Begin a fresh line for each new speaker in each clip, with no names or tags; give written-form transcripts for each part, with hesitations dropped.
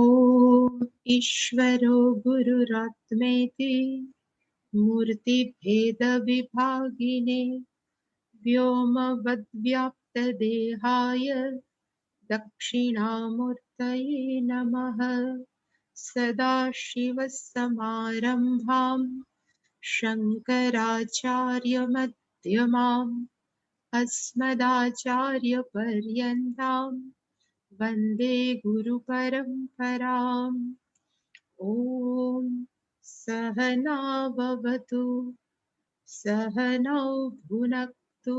ॐ ईश्वरो गुरुरात्मेति मूर्तिभेदविभागिने व्योमवद्व्याप्तदेहाय दक्षिणामूर्तये नमः। सदाशिवसमारम्भां शङ्कराचार्यमध्यमाम् अस्मदाचार्यपर्यन्तां वन्दे गुरुपरम्पराम्। ॐ सहना भवतु सहनौ भुनक्तु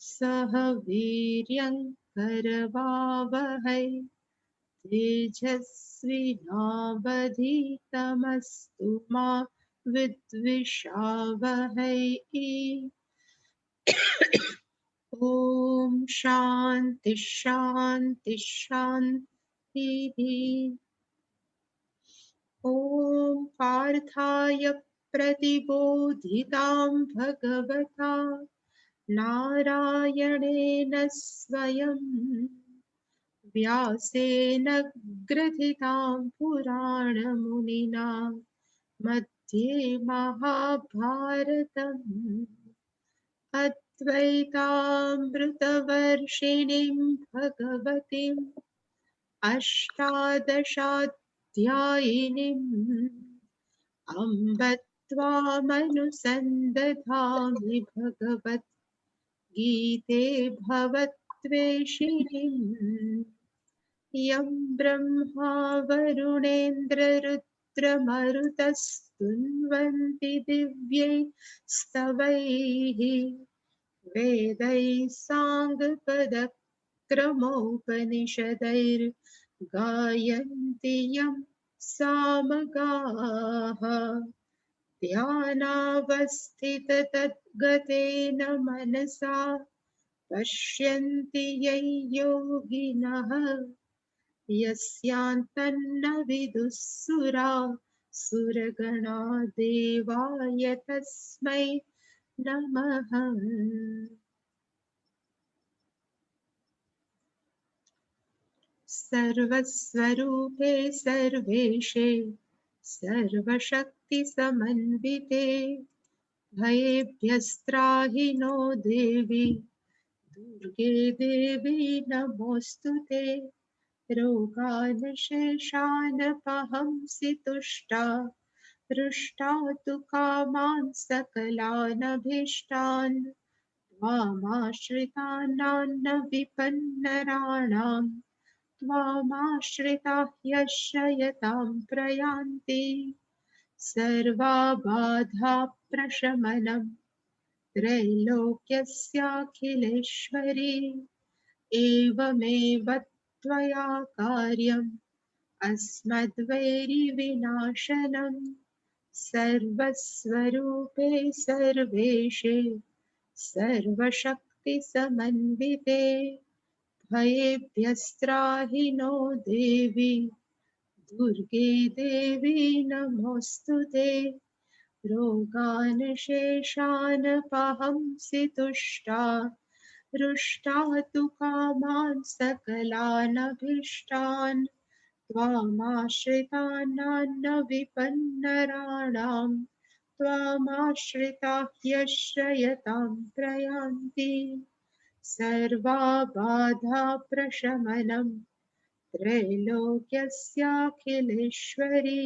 सह वीर्यं करवावहै तेजस्विनावधीतमस्तु मा विद्विषावहै। ॐ शान्ति शान्ति शान्तिः। ॐ पार्थाय प्रतिबोधितां भगवता नारायणेन स्वयं व्यासेन ग्रथितां पुराणमुनिना मध्ये महाभारतम् अद्वैतामृतवर्षिणीं भगवतीम् अष्टादशाध्यायिनीम् अम्ब त्वामनुसन्दधामि भगवद्गीते भवत्वेषिणीम् यं ब्रह्मा वरुणेन्द्ररुद्रमरुतस्तुन्वन्ति दिव्यै स्तवैः वेदैः साङ्गपदक्रमोपनिषदैर्गायन्ति यं सामगाः ध्यानावस्थिततद्गतेन मनसा पश्यन्ति यं योगिनः यस्यान्तन्न विदुःसुराः सुरगणा देवाय तस्मै नमः। सर्वस्वरूपे सर्वेशे सर्वशक्तिसमन्विते भयेभ्यस्त्राहि नो देवी दुर्गे देवी नमोऽस्तु ते। रोगानशेषानपहंसि तुष्टा हृष्टा तु कामान् सकलानभीष्टान् त्वामाश्रितानान्न विपन्नराणाम् त्वामाश्रिताः यशयतां प्रयान्ति। सर्वाबाधा प्रशमनं त्रैलोक्यस्याखिलेश्वरी एवमेव त्वया कार्यम् अस्मद्वैरिविनाशनम् सर्वस्वरूपे सर्वेशे सर्वशक्तिसमन्विते भयेभ्यस्त्राहि नो देवी दुर्गे देवी नमोऽस्तु ते। रोगानशेषानपहंसि तुष्टा हृष्टा तु कामान् सकलानभीष्टान् त्वामाश्रितानान्न विपन्नराणाम् त्वामाश्रिताः यश्रयतां प्रयान्ति। सर्वाबाधा प्रशमनं त्रैलोक्यस्याखिलेश्वरी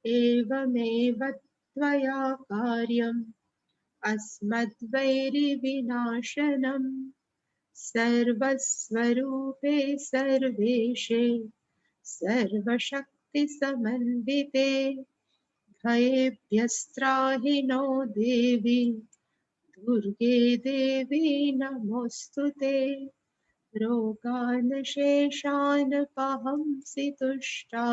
एवमेव त्वया कार्यम् अस्मद्वैरिविनाशनम् सर्वस्वरूपे सर्वेशे सर्वशक्तिसमन्विते भयेभ्यस्त्राहि नो देवी दुर्गे देवी नमोऽस्तु ते। रोगानशेषानपहंसि तुष्टा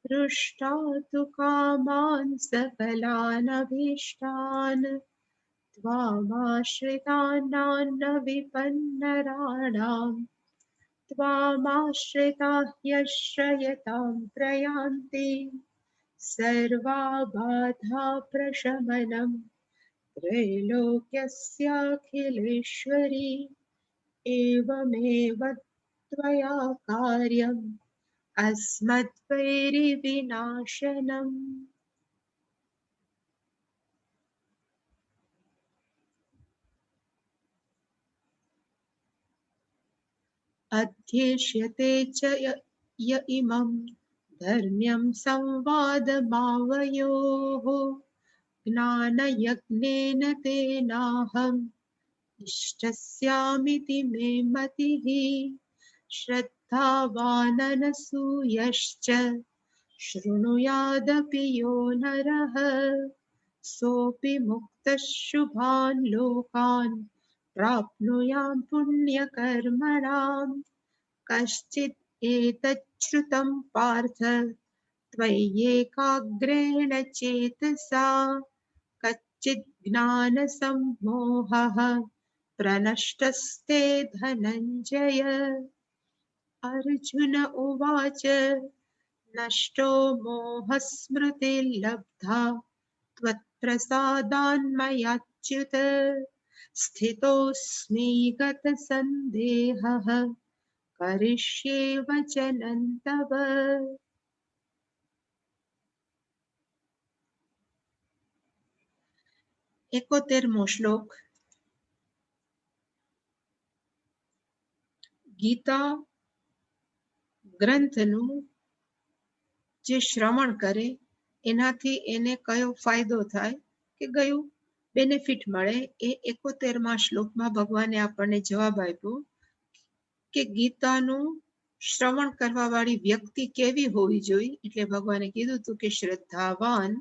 हृष्टा तु कामान् सकलानभीष्टान् त्वामाश्रितानान्न विपन्नराणाम् त्वामाश्रिताः यश्रयतां प्रयान्ति। सर्वाबाधा प्रशमनं त्रैलोक्यस्याखिलेश्वरी एवमेव त्वया कार्यम् अस्मद्वैरिविनाशनम्। अध्येष्यते च य इमं धर्म्यं संवादमावयोः ज्ञानयज्ञेन तेनाहम् इष्टस्यामिति मे मतिः। श्रद्धावाननसूयश्च शृणुयादपि यो नरः सोऽपि मुक्तः शुभान् लोकान् प्राप्नुयाम् पुण्यकर्मणाम्। कश्चित् एतच्छ्रुतं पार्थ त्वय्येकाग्रेण चेतसा कच्चित् ज्ञानसम्मोहः प्रनष्टस्ते धनञ्जय। अर्जुन उवाच नष्टो मोहस्मृतिर्लब्धा त्वत्प्रसादान्मयाच्युत स्थितोऽस्मि गतसन्देहः करिष्ये वचनं तव। 71મો શ્લોક. ગીતા ગ્રંથનું જે શ્રવણ કરે એનાથી એને કયો ફાયદો થાય કે કયું બેનિફિટ મળે એ 71મા શ્લોકમાં ભગવાને આપણને જવાબ આપ્યો કે ગીતાનું શ્રવણ કરવા વાળી વ્યક્તિ કેવી હોવી જોઈએ. એટલે ભગવાને કીધું હતું કે શ્રદ્ધાવાન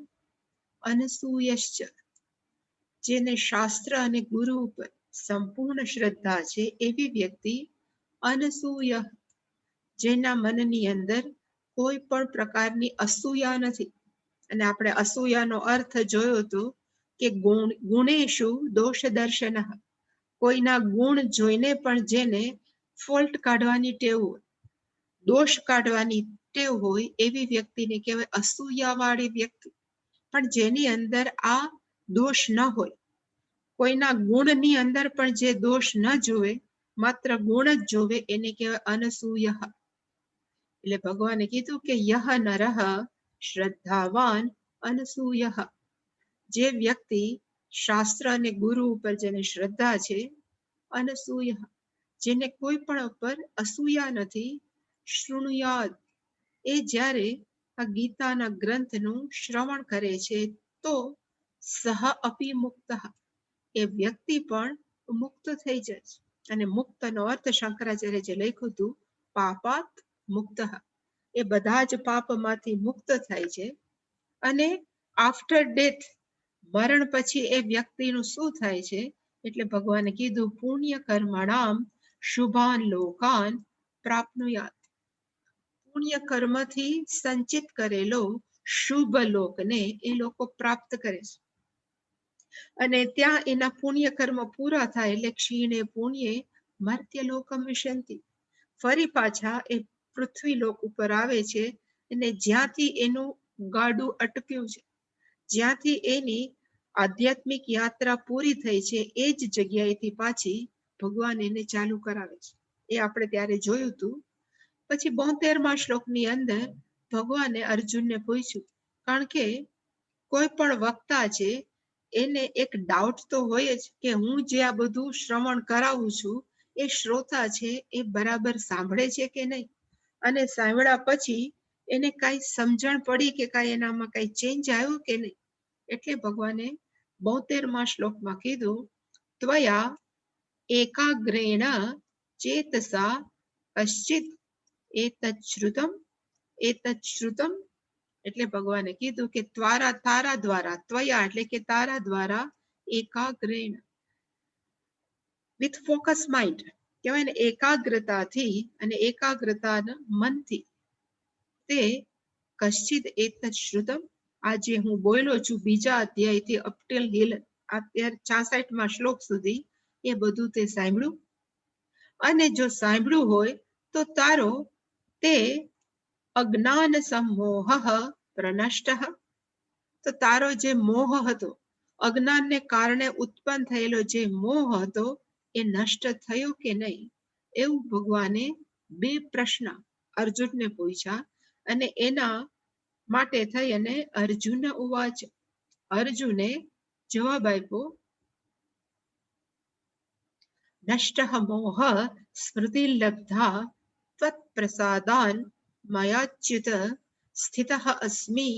અનસૂયશ્ચ, જેને શાસ્ત્ર અને ગુરુ ઉપર સંપૂર્ણ શ્રદ્ધા છે એવી વ્યક્તિ, અનસૂય, જેના મનની અંદર કોઈ પણ પ્રકારની અસૂયા નથી. અને આપણે અસૂયાનો અર્થ જોયો હતો કે ગુણેશુ દોષ દર્શન, કોઈના ગુણ જોઈને પણ જેને ફોલ્ટ કાઢવાની ટેવ હોય, દોષ કાઢવાની ટેવ હોય એવી વ્યક્તિને કહેવાય અસૂયાવાળી વ્યક્તિ. પણ જેની અંદર આ દોષ ન હોય, કોઈના ગુણની અંદર પણ જે દોષ ન જોવે, માત્ર ગુણ જ જોવે, એને કહેવાય અનસૂય. એટલે ભગવાને કીધું કે યહ નરઃ શ્રદ્ધાવાન અનસૂય, જે વ્યક્તિ શાસ્ત્ર અને ગુરુ ઉપર જેને શ્રદ્ધા છે, અનસૂય, જેને કોઈ પણ ઉપર અસૂયા નથી, શૃણુયાદ, એ જ્યારે આ ગીતાના ગ્રંથનું શ્રવણ કરે છે તો સહ અપી મુક્ત, એ વ્યક્તિ પણ મુક્ત થઈ જાય છે. અને મુક્તનો અર્થ શંકરાચાર્ય જે લખ્યું હતું પાપાત મુક્ત, એ બધા જ પાપમાંથી મુક્ત થાય છે. અને આફ્ટર ડેથ, મરણ પછી એ વ્યક્તિનું શું થાય છે? એટલે ભગવાને કીધું પુણ્ય કર્મણામ શુભાન લોકાન પ્રાપ્નુયાત, પુણ્ય કર્મથી સંચિત કરેલો શુભ લોકને એ લોકો પ્રાપ્ત કરે છે. અને ત્યાં એના પુણ્ય કર્મ પૂરા થાય એટલે ક્ષીણે પુણ્યે મર્ત્ય લોકમ વિશંતિ, ફરી પાછા એ પૃથ્વી લોક ઉપર આવે છે. અને જ્યાંથી એનું ગાડું અટક્યું છે, જ્યાંથી એની આધ્યાત્મિક યાત્રા પૂરી થઈ છે, એ જ જગ્યાએથી પાછી ભગવાન એને ચાલુ કરાવે છે. એ આપણે ત્યારે જોયું હતું. પછી 72મા શ્લોકની અંદર ભગવાને અર્જુનને પૂછ્યું, કારણ કે કોઈ પણ વક્તા છે એને એક ડાઉટ તો હોય જ કે હું જે આ બધું શ્રવણ કરાવું છું એ શ્રોતા છે એ બરાબર સાંભળે છે કે નહીં, અને સાંભળ્યા પછી એને કાંઈ સમજણ પડી કે કાંઈ એનામાં કાંઈ ચેન્જ આવ્યો કે નહીં. એટલે ભગવાને 72મા શ્લોકમાં કીધું ત્વયા એકાગ્રેણ ચેતસા કશ્ચિત એતચ્છ્રુતમ એતચ્છ્રુતમ, એટલે ભગવાને કીધું કે તારા દ્વારા, ત્વયા એટલે કે તારા દ્વારા, એકાગ્રેણ, વિથ ફોકસ માઇન્ડ, કહેવાય ને એકાગ્રતાથી, અને એકાગ્રતાના મનથી, તે કશ્ચિત એતચ્છ્રુતમ, આ જે હું બોલ્યો છું બીજા અધ્યાયથી અપ ટિલ હિલ અત્યારે 66મા શ્લોક સુધી, એ બધું તે સાંભળ્યું. અને જો સાંભળ્યું હોય તો તારો તે અજ્ઞાન સમોહ પ્રનષ્ટ, તો તારો જે મોહ હતો, અજ્ઞાનને કારણે ઉત્પન્ન થયેલો જે મોહ હતો એ નષ્ટ થયો કે નહીં. એવું ભગવાને 2 પ્રશ્ન અર્જુનને પૂછ્યા અને એના માટે થઈ અને અર્જુન ઉવાચ, અર્જુને જવાબ આપ્યો, નષ્ટઃ મોહ સ્મૃતિલબ્ધા ત્વત્પ્રસાદાન મયાચ્યુત સ્થિતઃ અસ્મિ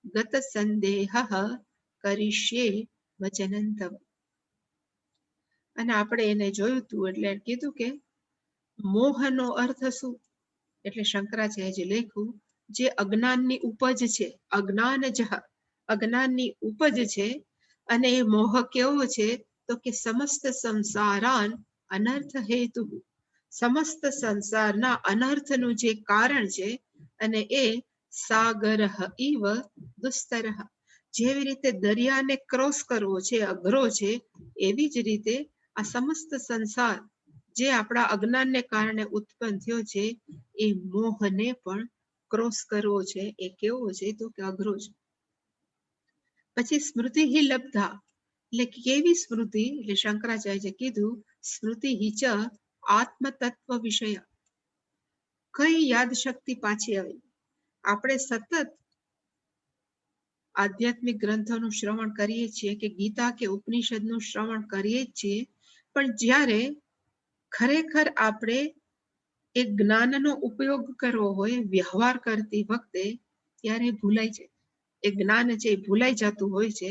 ગત સંદેહઃ કરિષ્યે વચનં તવ. અને આપણે એને જોયું તું એટલે કીધું કે મોહનો અર્થ શું? એટલે શંકરાચાર્યજી લખ્યું, જે અજ્ઞાનની ઉપજ છે, અજ્ઞાનની ઉપજ છે. અને એ મોહ કેવો છે? તો કે સમસ્ત સંસારાન અનર્થ હેતુ, સમસ્ત સંસારના અનર્થનું જે કારણ છે. અને એ સાગર ઇવ દુસ્તર, જેવી રીતે દરિયાને ક્રોસ કરવો છે અઘરો છે, એવી જ રીતે આ સમસ્ત સંસાર જે આપણા અજ્ઞાનને કારણે ઉત્પન્ન થયો છે, એ મોહને પણ ક્રોસ કરવો છે. એ કેવો છે? તો કે અઘરો છે. પછી સ્મૃતિ હિ લબ્ધા, એટલે કેવી સ્મૃતિ? એટલે શંકરાચાર્ય કીધું, સ્મૃતિ હિ ચ આત્મતત્વ વિષય. કઈ યાદ શક્તિ પાછી આવી? આપણે સતત આધ્યાત્મિક ગ્રંથોનું શ્રવણ કરીએ છીએ કે ગીતા કે ઉપનિષદનું શ્રવણ કરીએ છીએ, પણ જ્યારે ખરેખર આપણે એ જ્ઞાનનો ઉપયોગ કરવો હોય વ્યવહાર કરતી વખતે, ત્યારે ભૂલાઈ જાય. એ જ્ઞાન છે ભૂલાઈ જતું હોય છે.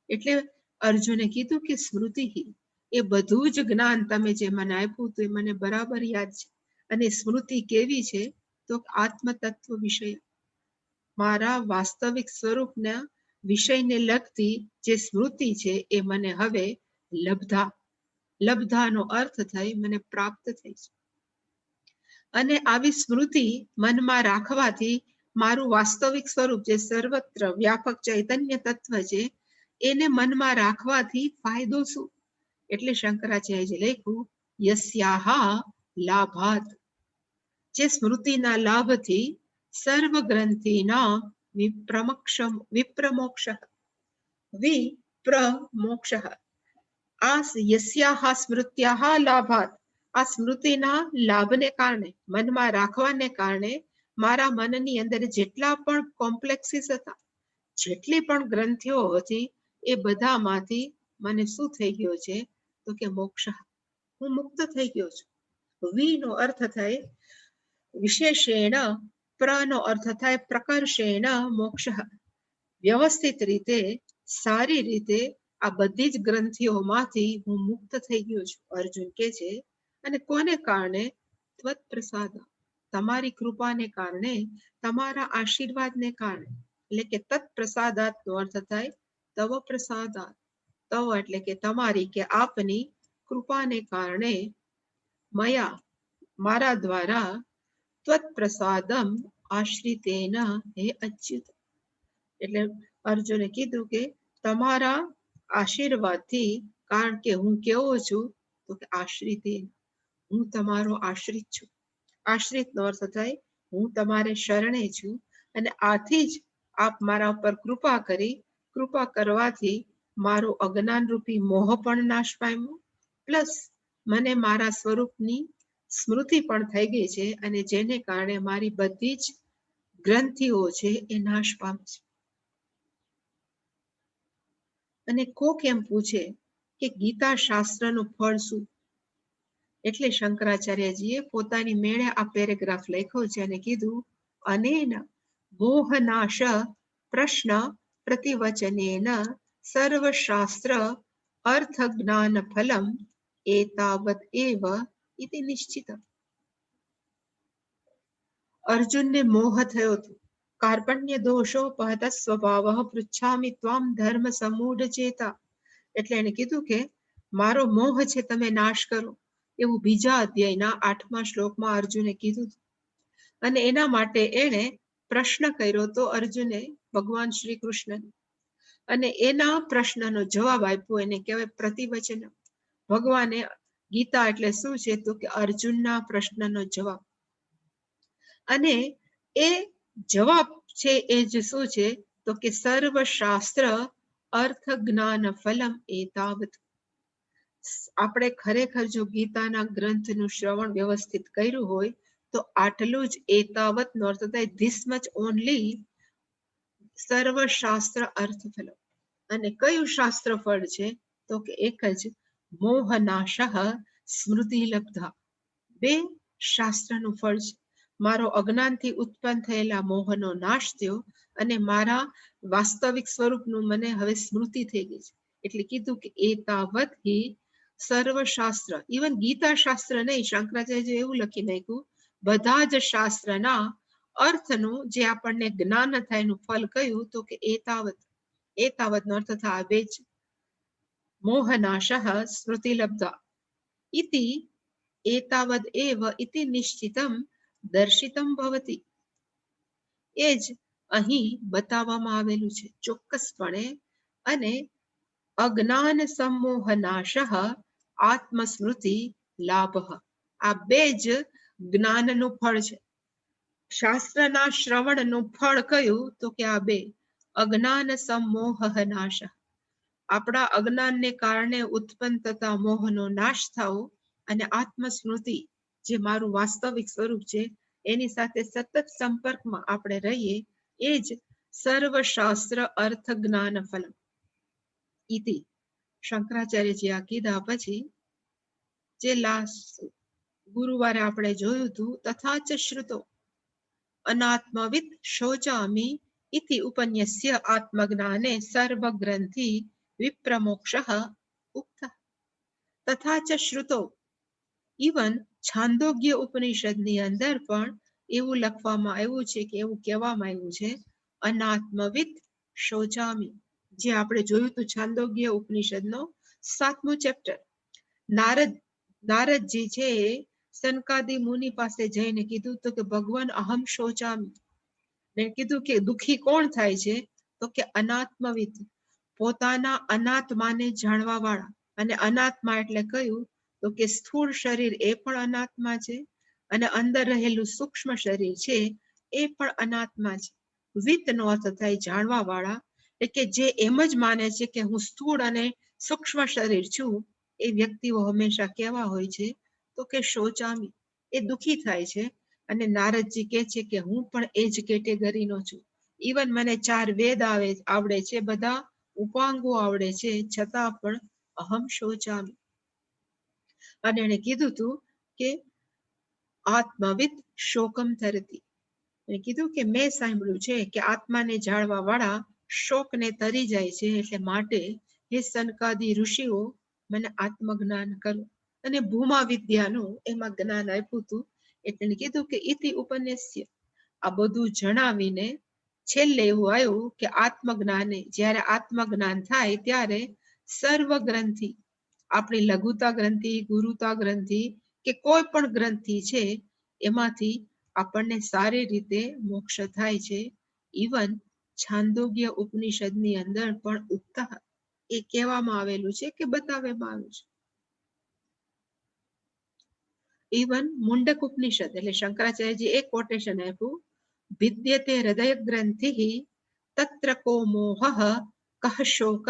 એટલે અર્જુને કીધું કે સ્મૃતિ, એ બધું જ જ્ઞાન તમે જે મને આપ્યું હતું એ મને બરાબર યાદ છે. અને સ્મૃતિ કેવી છે? તો આત્મતત્વ વિષય, મારા વાસ્તવિક સ્વરૂપના વિષયને લગતી જે સ્મૃતિ છે એ મને હવે લબ્ધા, લબ્ધાનો અર્થ થઈ મને પ્રાપ્ત થઈ છે. અને આવી સ્મૃતિ મનમાં રાખવાથી મારું વાસ્તવિક સ્વરૂપ જે સર્વત્ર વ્યાપક ચૈતન્ય તત્વ છે, એને મનમાં રાખવાથી ફાયદો શું? એટલે શંકરાચાર્યજી લખ્યું, યસ્યાહા લાભાત, જે સ્મૃતિના લાભથી સર્વ ગ્રંથિના વિપ્રમોક્ષ, આ યસ્યાહા સ્મૃત્યાહા લાભાત, આ સ્મૃતિના લાભને કારણે, મનમાં રાખવાને કારણે મારા મનની અંદર જેટલા પણ કોમ્પ્લેક્સીસ હતા, જેટલી પણ ગ્રંથિઓ હતી, એ બધામાંથી મને શું થઈ ગયો છે? તો કે મોક્ષ, હું મુક્ત થઈ ગયો છું. વી નો અર્થ થાય વિશેષેણ, પ્ર નો અર્થ થાય પ્રકર્ષેણ મોક્ષ, વ્યવસ્થિત રીતે, સારી રીતે આ બધી જ ગ્રંથિઓમાંથી હું મુક્ત થઈ ગયો છું, અર્જુન કે છે. અને કોને કારણે? ત્વત પ્રસાદ, તમારી કૃપાને કારણે, તમારા આશીર્વાદને કારણે. એટલે કે તત્પ્રસાદાત નો અર્થ થાય તવ પ્રસાદાત, તવ એટલે કે તમારી કે આપની કૃપાને કારણે, મયા મારા દ્વારા, ત્વત પ્રસાદમ આશ્રિતેન હે અચ્યુત, એટલે અર્જુને કીધું કે તમારા આશીર્વાદથી, કારણ કે હું કેવો છું? તો કે આશ્રિતેન, હું તમારો આશ્રિત છું. આશ્રિત નો અર્થ થાય હું તમારે શરણે છું. અને આથી જ આપ મારા ઉપર કૃપા કરી, કૃપા કરવાથી મારો અજ્ઞાન રૂપી મોહ પણ નાશ પામ્યો, પ્લસ મને મારા સ્વરૂપની સ્મૃતિ પણ થઈ ગઈ છે. અને જેને કારણે મારી બધી જ ગ્રંથિઓ છે એ નાશ પામે છે. અને કોક એમ પૂછે કે ગીતા શાસ્ત્રનું ફળ શું? એટલે શંકરાચાર્યજીએ પોતાની મેળે આ પેરેગ્રાફ લખ્યો છે અને કીધું, અનેન મોહનાશ પ્રશ્ન પ્રતિવચનેન સર્વશાસ્ત્ર અર્થ જ્ઞાન ફલમ એતાવત એવ ઇતિ નિશ્ચિત. અર્જુનને મોહ થયો હતો. કાર્પણ્ય દોષો પહત સ્વભાવ પૃચ્છામિ ત્વામ ધર્મ સમૂઢ ચેતા, એટલે એને કીધું કે મારો મોહ છે તમે નાશ કરો, એવું બીજા અધ્યાયના 8મા શ્લોકમાં અર્જુને કીધું. અને એના માટે એને પ્રશ્ન કર્યો તો અર્જુને ભગવાન શ્રી કૃષ્ણ, અને એના પ્રશ્નનો જવાબ આપ્યો એને કહેવાય પ્રતિવચન. ભગવાને ગીતા એટલે શું છે? તો કે અર્જુનના પ્રશ્નનો જવાબ. અને એ જવાબ છે એ જ શું છે? તો કે સર્વ શાસ્ત્ર અર્થ જ્ઞાન ફલમ એતાવત. આપણે ખરેખર જો ગીતાના ગ્રંથનું શ્રવણ વ્યવસ્થિત કર્યું હોય તો આટલું જ એતાવતનો અર્થ થાય ધીસ મચ ઓનલી સર્વશાસ્ત્ર અર્થફલ. અને કયું શાસ્ત્રફળ છે? તો કે એક જ મોહનાશઃ સ્મૃતિ લબ્ધા. બે શાસ્ત્રનું ફળ છે. મારો અજ્ઞાનથી ઉત્પન્ન થયેલા મોહનો નાશ થયો અને મારા વાસ્તવિક સ્વરૂપનું મને હવે સ્મૃતિ થઈ ગઈ છે. એટલે કીધું કે એતાવત હિ સર્વશાસ્ત્ર, ઇવન ગીતા શાસ્ત્ર નહીં, શંકરાચાર્ય એવું લખી નાખ્યું બધા જ શાસ્ત્રના અર્થનું જે આપણને જ્ઞાન થાય એનું ફલ કયું? તો કે એતાવત. એતાવતનો અર્થ થાય બે જ મોહનાશઃ સ્મૃતિ લબ્ધા ઇતિ એતાવદ એવ ઇતિ નિશ્ચિતમ દર્શિતમ ભવતિ. એ જ અહીં બતાવવામાં આવેલું છે ચોક્કસપણે. અને અજ્ઞાન સંમોહનાશઃ આત્મસ્મૃતિ લાભ. આ બે જ જ્ઞાનનું ફળ છે. શાસ્ત્રના શ્રવણનું ફળ કયું? તો કે આ બે અજ્ઞાન સંમોહ નાશ. આપણા અજ્ઞાનને કારણે ઉત્પન્ન થતા મોહનો નાશ થવો અને આત્મસ્મૃતિ, જે મારું વાસ્તવિક સ્વરૂપ છે એની સાથે સતત સંપર્કમાં આપણે રહીએ, એ જ સર્વશાસ્ત્ર અર્થ જ્ઞાન ફલ. ઇતિ શંકરાચાર્યજી આ કીધા પછી જે લાસ્ટ ગુરુવારે આપણે જોયું હતું, તથા ચ શ્રુતો અનાત્મવિદ શોચામી ઇતિ ઉપન્યસ્ય આત્મજ્ઞાને સર્વગ્રંથિ વિપ્રમોક્ષઃ ઉક્ત. તથા ચ શ્રુતો, ઇવન છાંદોગ્ય ઉપનિષદની અંદર પણ એવું લખવામાં આવ્યું છે કે એવું કહેવામાં આવ્યું છે અનાત્મવિદ શોચામી. જે આપણે જોયું હતું છાંદોગ્ય ઉપનિષદનો 7મો ચેપ્ટર. નારદજી છે એ સનકાદી મુનિ પાસે જઈને કીધું તો કે ભગવાન અહમ શોચામી. ને કીધું કે દુખી કોણ થાય છે? તો કે અનાત્મવિદ, પોતાના અનાત્માને જાણવા વાળા. અને અનાત્મા એટલે કયું? તો કે સ્થૂળ શરીર એ પણ અનાત્મા છે અને અંદર રહેલું સૂક્ષ્મ શરીર છે એ પણ અનાત્મા છે. વિતનો અર્થ થાય જાણવા વાળા. એટલે કે જે એમ જ માને છે કે હું સ્થૂળ અને સૂક્ષ્મ શરીર છું, એ વ્યક્તિઓ હંમેશા કેવા હોય છે? તો કે શોચામી, એ દુખી થાય છે. અને નારદજી કહે છે કે હું પણ એ જ કેટેગરીનો છું. ઇવન મને 4 વેદ આવડે છે, બધા ઉપાંગો આવડે છે, છતાં પણ અહમ શોચામી. અને એને કીધું હતું કે આત્મવિદ શોકમ તરતી. એને કીધું કે મેં સાંભળ્યું છે કે આત્માને જાણવા વાળા શોકને તરી જાય છે, એટલે માટે હે સનકાદી ઋષિઓ મને આત્મજ્ઞાન કરો. અને ભૂમા વિદ્યાનું એમાં જ્ઞાન આપ્યું હતું. એટલે કીધું કે ઇતિ ઉપન્યસ્ય, આ બધું જણાવીને છેલ્લે એવું આવ્યું કે આત્મજ્ઞાને, જ્યારે આત્મજ્ઞાન થાય ત્યારે સર્વ ગ્રંથિ, આપણી લઘુતા ગ્રંથિ, ગુરુતા ગ્રંથિ કે કોઈ પણ ગ્રંથિ છે એમાંથી આપણને સારી રીતે મોક્ષ થાય છે. ઇવન છાંદોગ્ય ઉપનિષદની અંદર પણ ઉક્ત એ કહેવામાં આવેલું છે કે બતાવવામાં આવ્યું છે. ઇવન મુંડક ઉપનિષદ, એટલે શંકરાચાર્યજી એક કોટેશન આપ્યું, વિદ્યતે હૃદય ગ્રંથિ તત્ર કો મોહ કહ શોકઃ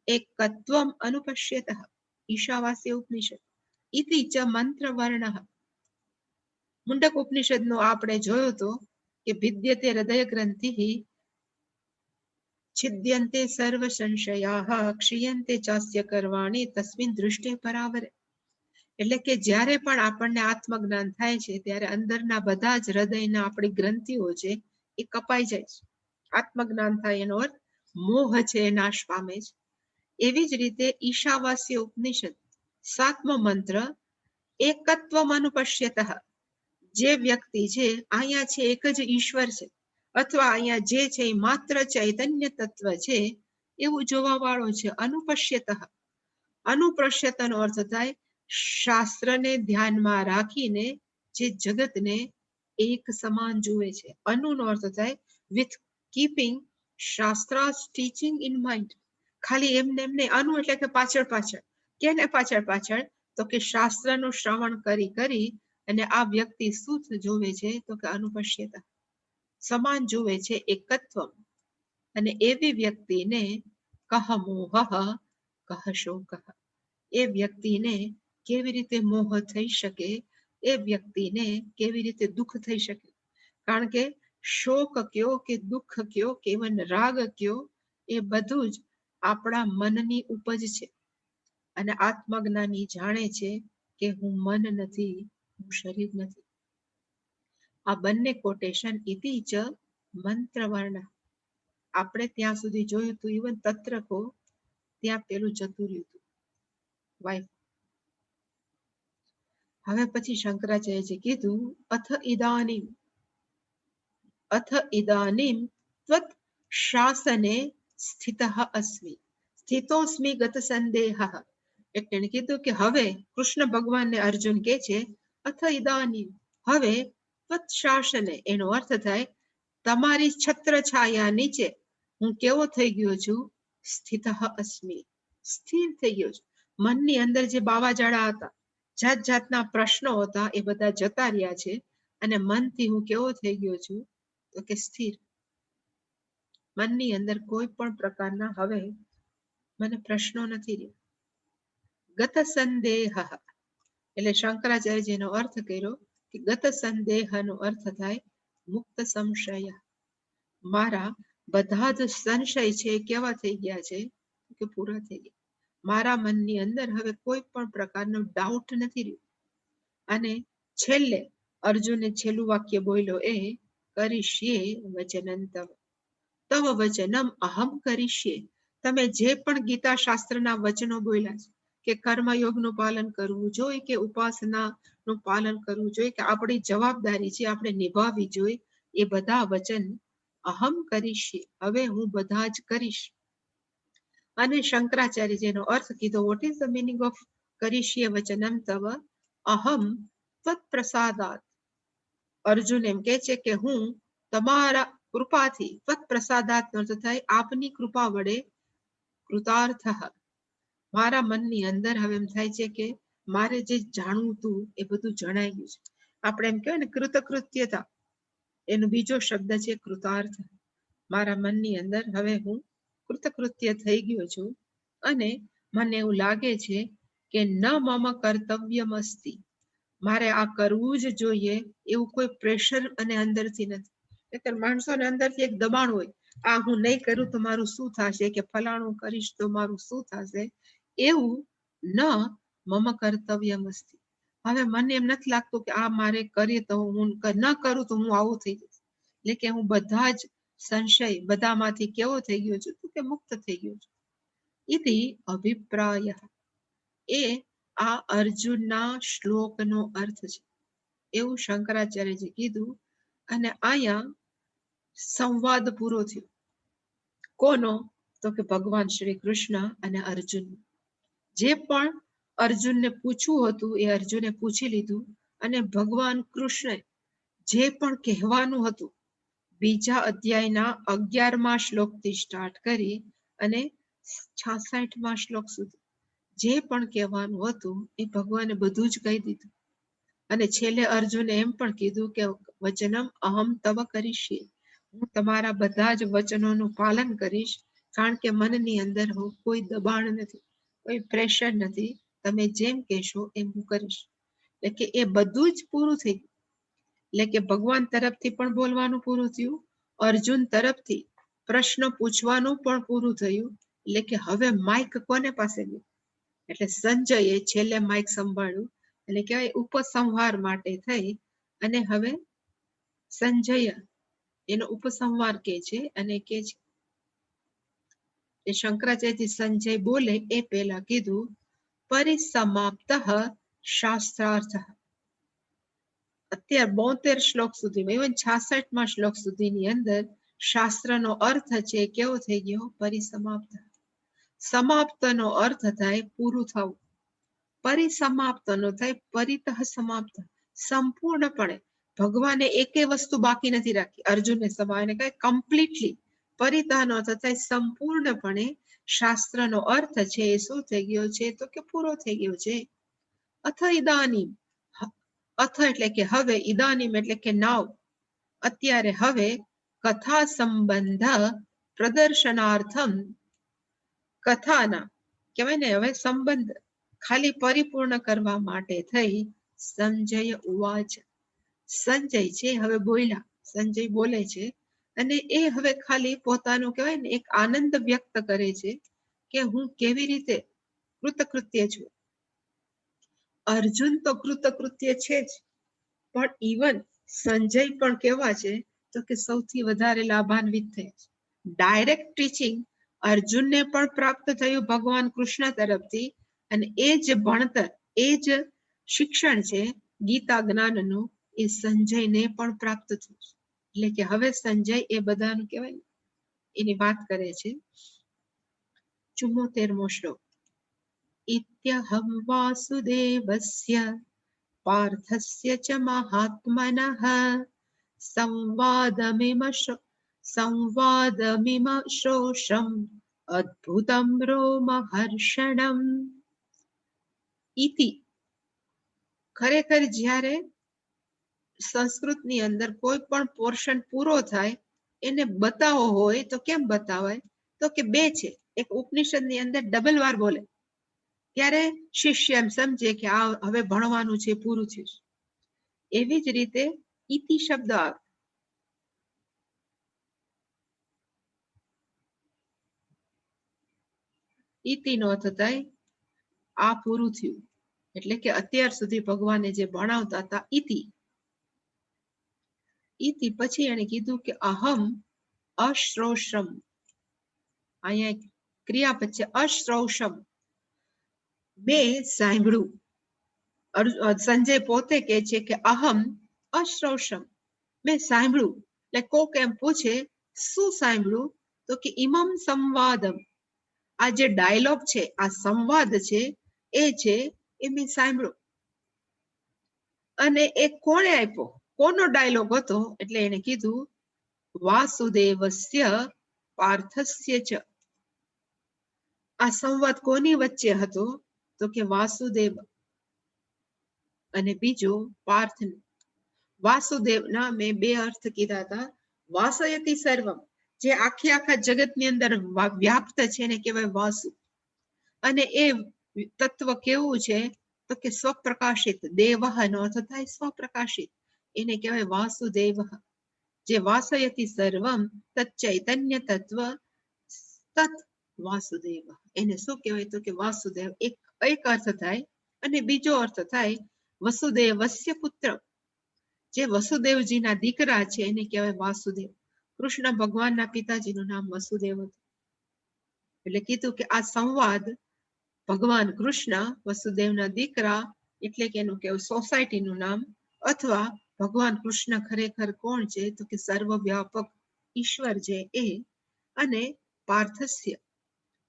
એકત્વમ અનુપશ્યતઃ. ઈશાવાસ્ય ઉપનિષદ. ઇતિ ચ મંત્ર વર્ણઃ. મુંડક ઉપનિષદનો આપણે જોયો તો કે વિદ્યતે હૃદય ગ્રંથિ છિદ્યંતે સર્વ સંશયાઃ ક્ષીયંતે ચાસ્ય કર્વાણિ તસ્મિન દૃષ્ટે પરાવરે. એટલે કે જ્યારે પણ આપણને આત્મજ્ઞાન થાય છે ત્યારે અંદરના બધા જ હૃદયના આપણી ગ્રંથિઓ છે એ કપાઈ જાય છે. આત્મજ્ઞાન થાય એનો અર્થ મોહ છે એ નાશ પામે છે. એવી જ રીતે ઈશાવાસ્ય ઉપનિષદ 7મો મંત્ર એકત્વમ અનુપશ્યતઃ. જે વ્યક્તિ છે અહીંયા છે એક જ ઈશ્વર છે, અથવા અહીંયા જે છે એ માત્ર ચૈતન્ય તત્વ છે એવું જોવા વાળો છે. અનુપશ્યતઃ, અનુપ્રશ્યતનો અર્થ થાય શાસ્ત્રને ધ્યાનમાં રાખીને જે જગતને એક સમાન જુએ છે. અનુનો અર્થ થાય વિથ કીપિંગ શાસ્ત્રાસ ટીચિંગ ઇન માઇન્ડ. ખાલી એમને એમને અનુ એટલે કે પાછળ પાછળ. કેને પાછળ પાછળ? તો કે શાસ્ત્રનું શ્રવણ કરી અને આ વ્યક્તિ શું જોવે છે? તો કે અનુપશ્યતા, સમાન જોવે છે, એકત્વ. અને એવી વ્યક્તિને કહ મોહ કહ શોક. એ વ્યક્તિને કેવી રીતે મોહ થઈ શકે? એ વ્યક્તિને કેવી રીતે દુઃખ થઈ શકે? કારણ કે શોક કયો કે દુઃખ કયો કે ઇવન રાગ કયો, એ બધું જ આપણા મનની ઉપજ છે. અને આત્મજ્ઞાની જાણે છે કે હું મન નથી, હું શરીર નથી. આ બંને કોટેશન ઇતિ ચ મંત્રવર્ણ. આપણે ત્યાં સુધી જોયું હતું, ઇવન તત્રકો ત્યાં પેલું જતું રહ્યું હતું. વાય. હવે પછી શંકરાચાર્યજી કીધું અથ ઇદાનીમ ત્વત શાસને સ્થિતઃ અસ્મિ સ્થિતોસ્મિ ગત સંદેહ. એટલે એને કીધું કે હવે કૃષ્ણ ભગવાનને અર્જુન કે છે અથ ઇદાનીમ, હવે ત્વત શાસને, એનો અર્થ થાય તમારી છત્ર છાયા નીચે હું કેવો થઈ ગયો છું? સ્થિતઃ અસ્મિ, સ્થિર થઈ ગયો છું. મનની અંદર જે બાવાઝાડા હતા, જાત જાતના પ્રશ્નો હતા, એ બધા જતા રહ્યા છે. અને મનથી હું કેવો થઈ ગયો છું? તો કે સ્થિર. મનની અંદર કોઈ પણ પ્રકારના હવે મને પ્રશ્નો નથી રહ્યા. ગત સંદેહ, એટલે શંકરાચાર્યજીનો અર્થ કર્યો કે ગત સંદેહનો અર્થ થાય મુક્ત સંશય. મારા બધા જ સંશય છે કેવા થઈ ગયા છે? કે પૂરા થઈ ગયા. મારા મનની અંદર હવે કોઈ પણ પ્રકારનો ડાઉટ નથી રહ્યો. અને છેલ્લે અર્જુને છેલ્લું વાક્ય બોલ્યો એ કરીશ્યે વચનં તવ, તવ વચનમ અહમ કરીશ્યે. તમે જે પણ ગીતા શાસ્ત્રના વચનો બોલ્યા છે, કે કર્મયોગનું પાલન કરવું જોઈએ, કે ઉપાસનાનું પાલન કરવું જોઈએ, કે આપણી જવાબદારી છે આપણે નિભાવવી જોઈએ, એ બધા વચન અહમ કરીશ્યે, હવે હું બધા જ કરીશ. અને શંકરાચાર્યજીનો અર્થ કીધો. What is the meaning of કરીશ્યે વચનમ તવ? અહમ ત્વત પ્રસાદાત. અર્જુન એમ કે છે કે હું તમારા કૃપાથી, ત્વત પ્રસાદાત નો અર્થ થાય આપની કૃપા વડે, કૃતાર્થ, મારા મનની અંદર હવે એમ થાય છે કે મારે જે જાણવું હતું એ બધું જણાઈ ગયું છે. આપણે એમ કહેવાય ને કૃતકૃત્યતા, એનો બીજો શબ્દ છે કૃતાર્થ. મારા મનની અંદર હવે હું કૃતકૃત્ય થઈ ગયો છું. અને મને એવું લાગે છે કે ન મમ કર્તવ્યમ અસ્તિ, મારે આ કરવું જ જોઈએ એવું કોઈ પ્રેશર અને અંદરથી નથી. એટલે માણસોને અંદરથી એક દબાણ હોય, આ હું નહીં કરું તો મારું શું થશે, કે ફલાણું કરીશ તો મારું શું થશે, એવું ન મમ કર્તવ્યમ અસ્તિ. હવે મને એમ નથી લાગતું કે આ મારે કરીએ તો હું ન કરું તો હું આવું થઈ જઈશ. એટલે કે હું બધા જ સંશય બધામાંથી કેવો થઈ ગયો છું? કે મુક્ત થઈ ગયો છું. ઇતિ અભિપ્રાય. એ આ અર્જુનના શ્લોકનો અર્થ છે, એવું શંકરાચાર્યજી કીધું. અને અહીંયા સંવાદ પૂરો થયો. કોનો? તો કે ભગવાન શ્રી કૃષ્ણ અને અર્જુન. જે પણ અર્જુનને પૂછવું હતું એ અર્જુને પૂછી લીધું. અને ભગવાન કૃષ્ણે જે પણ કહેવાનું હતું, બીજા અધ્યાયના 11મા શ્લોકથી સ્ટાર્ટ કરી અને 66મા શ્લોક સુધી જે પણ કહેવાનું હતું એ ભગવાને બધું જ કહી દીધું. અને છેલ્લે અર્જુને એમ પણ કીધું કે વચનમ અહમ તવ કરીશ્યે, હું તમારા બધા જ વચનોનું પાલન કરીશ. કારણ કે મનની અંદર કોઈ દબાણ નથી, કોઈ પ્રેશર નથી. તમે જેમ કહેશો એમ હું કરીશ. એટલે કે એ બધું જ પૂરું થઈ ગયું. એટલે કે ભગવાન તરફથી પણ બોલવાનું પૂરું થયું, અર્જુન તરફથી પ્રશ્ન પૂછવાનું પણ પૂરું થયું. એટલે કે હવે માઇક કોને પાસે ગયું? એટલે સંજયે છેલ્લે માઇક સંભાળ્યું. એટલે કહેવાય ઉપસંહાર માટે થઈ. અને હવે સંજય એનો ઉપસંહાર કે છે. અને કે છે શંકરાચાર્યજી સંજય બોલે એ પહેલા કીધું પરિસમાપ્ત શાસ્ત્રાર્થ. અત્યારે 72 શ્લોક સુધી, ઇવન 66મા શ્લોક સુધીની અંદર શાસ્ત્રનો અર્થ છે કેવો થઈ ગયો? પરિસમાપ્ત. સમાપ્તનો અર્થ થાય પૂરું થવું. પરિસમાપ્તનો થાય પરિતઃ સમાપ્ત, સંપૂર્ણપણે. ભગવાને એકે વસ્તુ બાકી નથી રાખી અર્જુનને સમાવીને, કહે કમ્પ્લીટલી. પરિતઃનો અર્થ થાય સંપૂર્ણપણે. શાસ્ત્રનો અર્થ છે એ શું થઈ ગયો છે? તો કે પૂરો થઈ ગયો છે. અથ ઇદાનીમ, અથ એટલે કે હવે, ઇદાનીમ એટલે કે નાવ, અત્યારે હવે, કથા સંબંધ પ્રદર્શનાર્થમ, કથાના કહેવાય ને હવે સંબંધ ખાલી પરિપૂર્ણ કરવા માટે થઈ સંજય ઉવાચ. સંજય છે હવે બોલ્યા, સંજય બોલે છે અને એ હવે ખાલી પોતાનું કહેવાય ને એક આનંદ વ્યક્ત કરે છે કે હું કેવી રીતે કૃતકૃત્ય છું. અર્જુન તો કૃતકૃત્ય છે જ, પણ ઇવન સંજય પણ કેવા છે તો કે સૌથી વધારે લાભાન્વિત થયા છે. ડાયરેક્ટ ટીચિંગ અર્જુનને પણ પ્રાપ્ત થયું ભગવાન કૃષ્ણ તરફથી, અને એ જ ભણતર, એ જ શિક્ષણ છે ગીતા જ્ઞાનનું, એ સંજયને પણ પ્રાપ્ત થયું. એટલે કે હવે સંજય એ બધાનું કહેવાય ને એની વાત કરે છે. 74મો શ્લોક. ઇત્યહમ વાસુદેવસ્ય પાર્થસ્ય ચ મહાત્મનઃ સંવાદમિમ શ્રોષમ અદ્ભુતમ રોમહર્ષણમ. ઇતિ, ખરેખર જ્યારે સંસ્કૃતની અંદર કોઈ પણ પોર્શન પૂરો થાય એને બતાવો હોય તો કેમ બતાવાય, તો કે બે છે. એક ઉપનિષદની અંદર ડબલ વાર બોલે ત્યારે શિષ્ય એમ સમજે કે આ હવે ભણવાનું છે, પૂરું છે. એવી જ રીતે ઇતિ શબ્દ આવે. ઇતિનો અર્થ થાય આ પૂરું થયું, એટલે કે અત્યાર સુધી ભગવાને જે ભણાવતા હતા ઇતિ. ઇતિ પછી એને કીધું કે અહમ અશ્રોષમ. અહીંયા ક્રિયાપદ છે અશ્રૌષમ, મેં સાંભળ્યું. સંજય પોતે કહે છે કે અહમ અશ્રૌષમ, મેં સાંભળ્યું. એટલે કોક એમ પૂછે શું સાંભળ્યું, તો કે ઇમમ સંવાદમ, આ જે ડાયલોગ છે, આ સંવાદ છે એ મેં સાંભળ્યો. અને એ કોણે આપ્યો, કોનો ડાયલોગ હતો, એટલે એને કીધું વાસુદેવસ્ય પાર્થસ્ય ચ. આ સંવાદ કોની વચ્ચે હતો, તો કે વાસુદેવ અને બીજો પાર્થ. વાસુદેવના મેં બે અર્થ કીધા હતા. વાસયતિ સર્વમ, જે આખા જગતની અંદર વ્યાપ્ત છે એને કહેવાય વાસુ. અને એ તત્વ કેવું છે, તો કે સ્વપ્રકાશિત. દેવઃ નો અર્થ થાય સ્વપ્રકાશિત, એને કહેવાય વાસુદેવ. જે વાસયતિ સર્વમ તત ચૈતન્ય તત્વ તત વાસુદેવ, એને શું કહેવાય, તો કે વાસુદેવ. એક અર્થ થાય. અને બીજો અર્થ થાય વસુદેવસ્ય પુત્ર, જે વસુદેવજીના દીકરા છે એને કહેવાય વાસુદેવ. કૃષ્ણ ભગવાનના પિતાજીનું નામ વસુદેવ હતું. એટલે કીધું કે આ સંવાદ ભગવાન કૃષ્ણ વસુદેવના દીકરા, એટલે કે એનું કેવું સોસાયટીનું નામ, અથવા ભગવાન કૃષ્ણ ખરેખર કોણ છે, તો કે સર્વવ્યાપક ઈશ્વર છે એ. અને પાર્થસ્ય,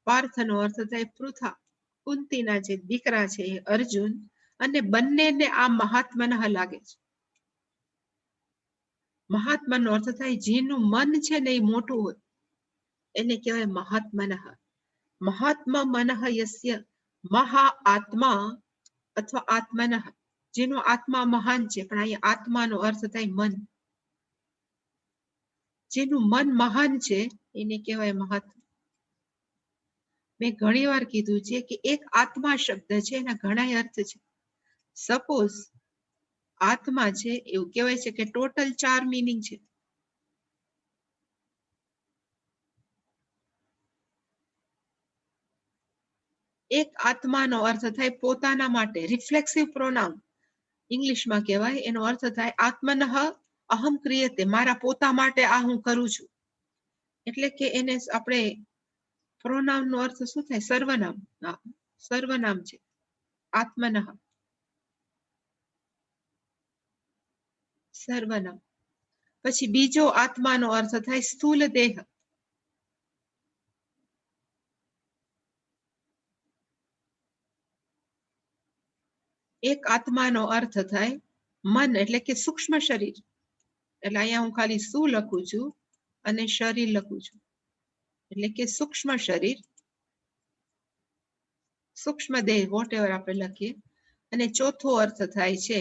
પાર્થનો અર્થ થાય પૃથા, કુંતીના જે દીકરા છે એ અર્જુન. અને બંનેને આ મહાત્મનઃ લાગે છે. મહાત્માનો અર્થ થાય જેનું મન છે ને એ મોટું હોય એને કહેવાય મહાત્મનઃ. મહાત્મા મનઃ યસ્ય, મહા આત્મા અથવા આત્મનઃ, જેનો આત્મા મહાન છે. પણ અહીંયા આત્માનો અર્થ થાય મન. જેનું મન મહાન છે એને કહેવાય મહાત્મા. મેં ઘણી વાર કીધું છે કે એક આત્મા શબ્દ છે એના ઘણા અર્થ છે. સપોઝ આત્મા છે એવું કહેવાય છે કે ટોટલ 4 મીનિંગ છે. એક આત્માનો અર્થ થાય પોતાના માટે, રિફ્લેક્સિવ પ્રોનાઉન ઇંગ્લિશમાં કહેવાય. એનો અર્થ થાય આત્મનઃ અહમ ક્રિયતે, મારા પોતા માટે આ હું કરું છું. એટલે કે એને આપણે પ્રોનાઉન નો અર્થ શું થાય, સર્વનામ. સર્વનામ છે આત્મનઃ, સર્વનામ. પછી બીજો આત્માનો અર્થ થાય સ્થૂલ દેહ. એક આત્માનો અર્થ થાય મન, એટલે કે સૂક્ષ્મ શરીર. એટલે અહીંયા હું ખાલી શું લખું છું અને શરીર લખું છું, એટલે કે સૂક્ષ્મ શરીર, સૂક્ષ્મ દેહ, વોટ એવર આપણે લખીએ. અને ચોથો અર્થ થાય છે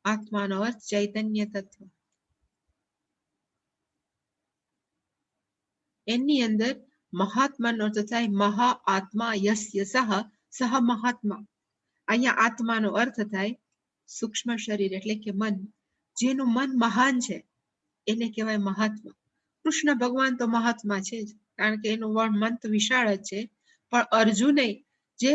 આત્માનો અર્થ ચૈતન્ય તત્વ. એની અંદર મહાત્માનો અર્થ થાય મહા આત્મા યસ્ય સહ, સહ મહાત્મા. અહીંયા આત્માનો અર્થ થાય સૂક્ષ્મ શરીર એટલે કે મન, જેનું મન મહાન છે એને કહેવાય મહાત્મા. કૃષ્ણ ભગવાન તો મહાત્મા છે જ, કારણ કે એનું મન તો વિશાળ જ છે. પણ અર્જુને જે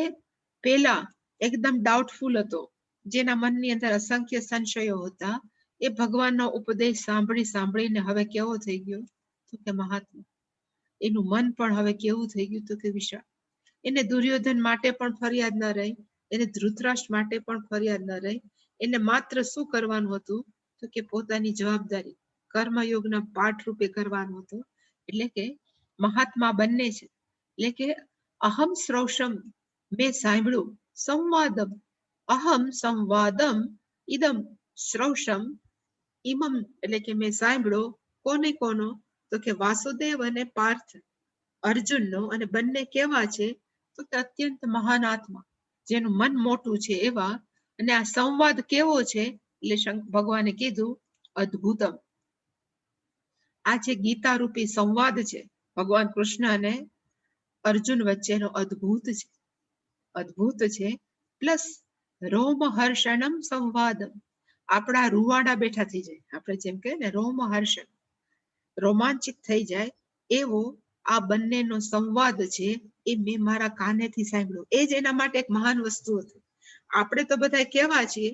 પેલા એકદમ ડાઉટફુલ હતો, જેના મનની અંદર અસંખ્ય સંશયો હતા, એ ભગવાનનો ઉપદેશ સાંભળીને હવે કેવો થઈ ગયો? તો કે મહાત્મા. એનું મન પણ હવે કેવું થઈ ગયું? તો કે વિશાળ. એને દુર્યોધન માટે પણ ફરિયાદ ન રહી, એને ધૃતરાષ્ટ્ર માટે પણ ફરિયાદ ન રહી. એને માત્ર શું કરવાનું હતું? તો કે પોતાની જવાબદારી કર્મયોગના પાઠ રૂપે કરવાનું હતું. એટલે કે મહાત્મા બંને છે. એટલે કે અહમ શ્રૌષમ, મેં સાંભળ્યું, સંવાદમ, અહમ સંવાદમ, ઇદમ શ્રૌષમ, ઇમમ એટલે કે મેં સાંભળ્યો. કોનો? તો કે વાસુદેવ અને પાર્થ, અર્જુનનો. અને બંને કેવા છે? તો કે અત્યંત મહાન આત્મા, જેનું મન મોટું છે એવા. અને આ સંવાદ કેવો છે? એટલે ભગવાને કીધું અદ્ભુતમ. આ જે ગીતા રૂપી સંવાદ છે ભગવાન કૃષ્ણ અને અર્જુન વચ્ચેનો, અદ્ભુત છે. પ્લસ રોમહર્ષણમ સંવાદમ, આપણા રૂવાડા બેઠા થઈ જાય. આપણે જેમ કહે ને રોમહર્ષણ, રોમાંચિત થઈ જાય એવો આ બંનેનો સંવાદ છે. એ મેં મારા કાનેથી સાંભળ્યો. એ જ એના માટે એક મહાન વસ્તુ હતી. આપણે તો બધા કેવા છીએ,